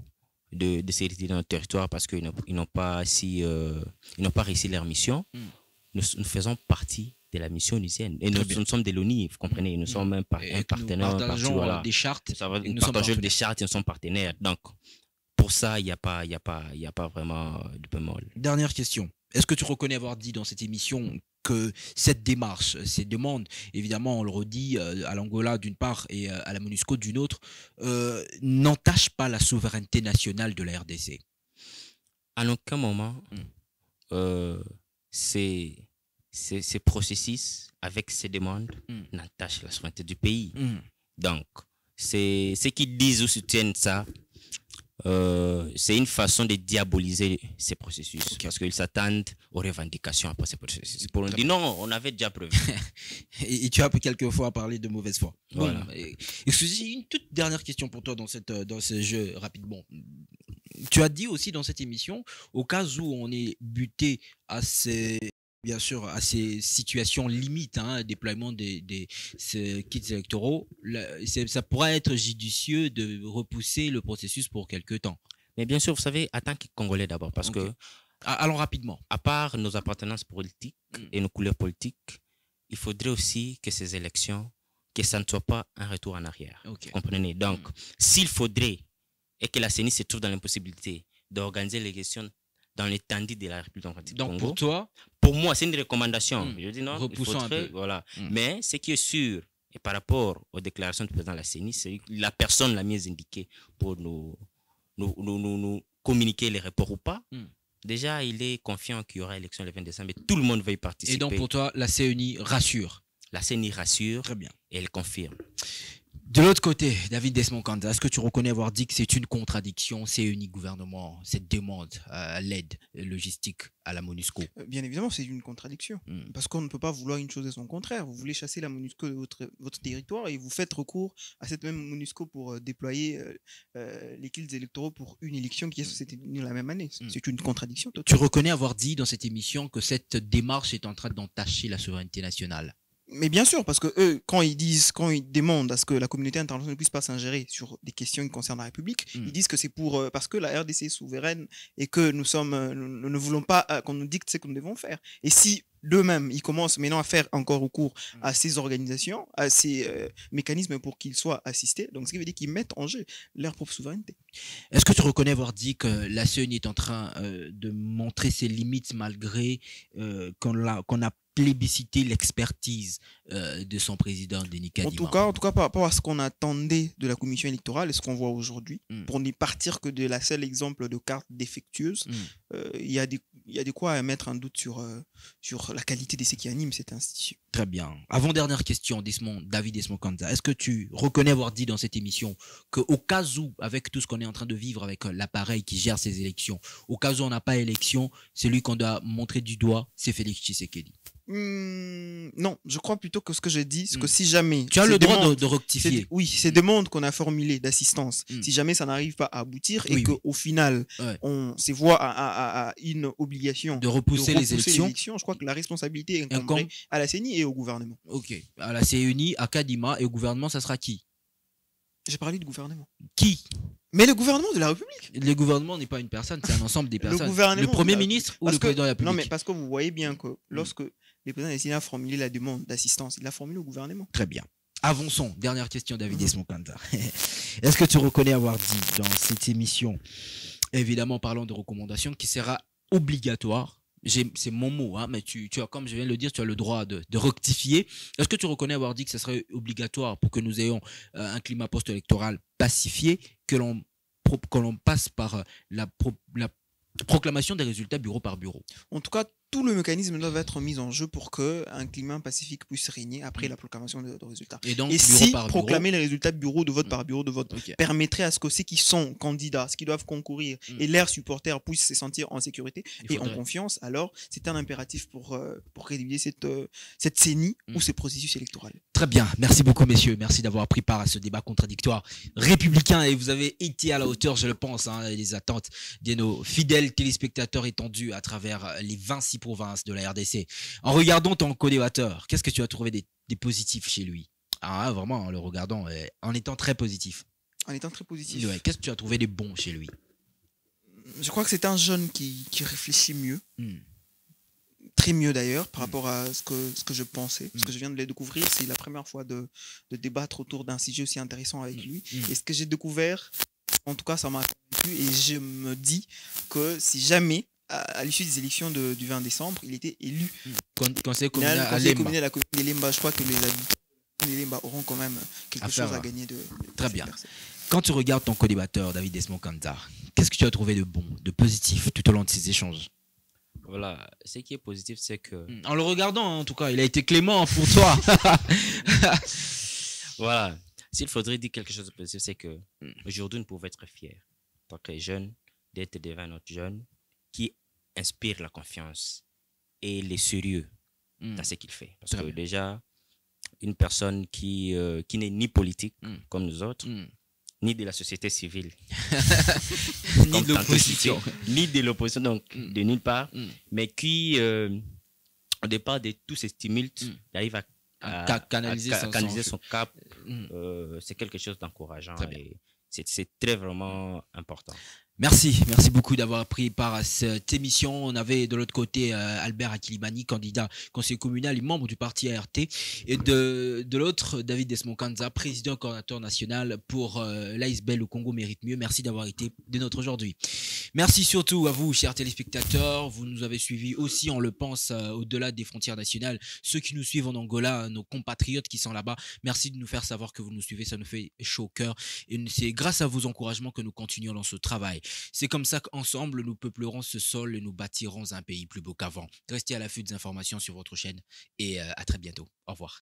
de se retirer dans notre territoire parce qu'ils n'ont pas réussi leur mission, nous faisons partie de la mission onusienne. Et nous sommes de l'ONU, vous comprenez, nous sommes un partenaire. Nous partageons des chartes. Nous partageons des chartes et nous sommes partenaires. Donc, pour ça, il n'y a pas vraiment de bémol. Dernière question. Est-ce que tu reconnais avoir dit dans cette émission que cette démarche, ces demandes, évidemment, on le redit, à l'Angola d'une part et à la MONUSCO d'une autre, n'entachent pas la souveraineté nationale de la RDC? À aucun moment, ces processus avec ces demandes n'entachent la souveraineté du pays. Donc, ceux qui disent ou soutiennent ça, c'est une façon de diaboliser ces processus parce qu'ils s'attendent aux revendications après ces processus. Pour nous dire non, on avait déjà prévu. et tu as quelquefois parlé de mauvaise foi. Voilà. Bon, j'ai une toute dernière question pour toi dans ce jeu rapidement. Tu as dit aussi dans cette émission, au cas où on est buté à ces situations limites, déploiement ces kits électoraux, ça pourrait être judicieux de repousser le processus pour quelques temps. Mais bien sûr, vous savez, en tant que Congolais d'abord, parce que... Allons rapidement. À part nos appartenances politiques et nos couleurs politiques, il faudrait aussi que ces élections, que ça ne soit pas un retour en arrière. Vous comprenez? Donc, s'il faudrait, et que la CENI se trouve dans l'impossibilité d'organiser les élections dans l'étendue de la République démocratique du Congo. Pour moi, c'est une recommandation. Je dis non, repoussons un peu. Voilà. Mais ce qui est sûr, et par rapport aux déclarations du président de la CENI, c'est la personne la mieux indiquée pour nous communiquer les reports ou pas. Déjà, il est confiant qu'il y aura élection le 20 décembre et tout le monde va y participer. Et donc, pour toi, la CENI rassure? La CENI rassure. Très bien. Et elle confirme. De l'autre côté, David Desmond Kanza, est-ce que tu reconnais avoir dit que c'est une contradiction, CENI gouvernement, cette demande à l'aide logistique à la MONUSCO? Bien évidemment, c'est une contradiction. Parce qu'on ne peut pas vouloir une chose et son contraire. Vous voulez chasser la MONUSCO de votre territoire et vous faites recours à cette même MONUSCO pour déployer les kits électoraux pour une élection qui s'est tenue la même année. C'est une contradiction totale. Tu reconnais avoir dit dans cette émission que cette démarche est en train d'entacher la souveraineté nationale? Mais bien sûr, parce que eux, quand ils demandent à ce que la communauté internationale ne puisse pas s'ingérer sur des questions qui concernent la République, ils disent que c'est parce que la RDC est souveraine et que nous ne voulons pas qu'on nous dicte ce que nous devons faire. Et si d'eux-mêmes, ils commencent maintenant à faire encore recours à ces organisations, à ces mécanismes pour qu'ils soient assistés, donc ce qui veut dire qu'ils mettent en jeu leur propre souveraineté. Est-ce que tu reconnais avoir dit que la CENI est en train de montrer ses limites malgré qu'on a plébisciter l'expertise de son président, Denis Kadima? En tout cas, par rapport à ce qu'on attendait de la commission électorale et ce qu'on voit aujourd'hui, pour n'y partir que de la seule exemple de carte défectueuse, il y a de quoi mettre un doute sur la qualité de ce qui anime cette institution. Très bien. Avant-dernière question, David Desmond Kanza. Est-ce que tu reconnais avoir dit dans cette émission qu'au cas où, avec tout ce qu'on est en train de vivre avec l'appareil qui gère ces élections, au cas où on n'a pas élection, celui qu'on doit montrer du doigt, c'est Félix Tshisekedi? Non, je crois plutôt que ce que j'ai dit, c'est que si jamais... Tu as le droit de rectifier. Oui, ces demandes qu'on a formulées d'assistance, si jamais ça n'arrive pas à aboutir et qu'au final, on se voit à une obligation de repousser les élections, je crois que la responsabilité est incombée à la CENI et au gouvernement. Ok, à la CENI, à Kadima et au gouvernement, ça sera qui? J'ai parlé du gouvernement. Qui? Mais le gouvernement de la République. Le gouvernement n'est pas une personne, c'est un ensemble des personnes. Le Premier ministre ou le président de la République? Non, mais parce que vous voyez bien que lorsque le président de la CENI a formulé la demande d'assistance, il l'a formulé au gouvernement. Très bien. Avançons. Dernière question, David Desmond Kanza. Est-ce que tu reconnais avoir dit dans cette émission, évidemment parlant de recommandations, qui sera obligatoire? C'est mon mot, mais tu as, comme je viens de le dire, tu as le droit de rectifier. Est-ce que tu reconnais avoir dit que ce serait obligatoire pour que nous ayons un climat post-électoral pacifié, que l'on passe par la proclamation des résultats bureau par bureau? En tout cas, tout le mécanisme doit être mis en jeu pour qu'un climat pacifique puisse régner après la proclamation de résultats. Et donc, si proclamer les résultats bureau de vote par bureau de vote permettrait à ce que ceux qui sont candidats, ceux qui doivent concourir et leurs supporters puissent se sentir en sécurité et en confiance, alors c'est un impératif pour réduire cette CENI ou ce processus électoral. Très bien, merci beaucoup messieurs, merci d'avoir pris part à ce débat contradictoire républicain et vous avez été à la hauteur, je le pense, des attentes de nos fidèles téléspectateurs étendus à travers les 26 provinces de la RDC. En regardant ton co-débatteur, qu'est-ce que tu as trouvé des positifs chez lui? Vraiment, en le regardant, en étant très positif. En étant très positif. Ouais, qu'est-ce que tu as trouvé de bon chez lui? Je crois que c'est un jeune qui réfléchit mieux. Très mieux d'ailleurs par rapport à ce que je pensais, parce que je viens de le découvrir, c'est la première fois de débattre autour d'un sujet aussi intéressant avec lui. Et ce que j'ai découvert, en tout cas, ça m'a convaincu et je me dis que si jamais, à l'issue des élections du 20 décembre, il était élu conseil communal à la commune de Lemba, je crois que les habitants de Lemba auront quand même quelque chose à gagner de très bien. Quand tu regardes ton co-débatteur, David Desmond Kanza, qu'est-ce que tu as trouvé de bon, de positif tout au long de ces échanges? Voilà, ce qui est positif, c'est que... En le regardant, en tout cas, il a été clément pour toi. Voilà, s'il faudrait dire quelque chose de positif, c'est que aujourd'hui, nous pouvons être fiers, en tant que jeunes, d'être devant notre jeune qui inspire la confiance et les sérieux dans ce qu'il fait. Parce que déjà, une personne qui n'est ni politique, comme nous autres, ni de la société civile, ni de l'opposition, donc de nulle part, mais qui, au départ de tous ces tumultes, arrive à canaliser son cap. C'est quelque chose d'encourageant et c'est très vraiment important. Merci beaucoup d'avoir pris part à cette émission. On avait de l'autre côté Albert Akilimani, candidat conseiller communal et membre du parti ART, et de l'autre David Desmond Kanza, président coordinateur national pour l'ASBL au Congo mérite mieux. Merci d'avoir été des nôtres aujourd'hui. Merci surtout à vous, chers téléspectateurs. Vous nous avez suivis aussi, on le pense, au-delà des frontières nationales. Ceux qui nous suivent en Angola, nos compatriotes qui sont là-bas, merci de nous faire savoir que vous nous suivez. Ça nous fait chaud au cœur. Et c'est grâce à vos encouragements que nous continuons dans ce travail. C'est comme ça qu'ensemble, nous peuplerons ce sol et nous bâtirons un pays plus beau qu'avant. Restez à l'affût des informations sur votre chaîne et à très bientôt. Au revoir.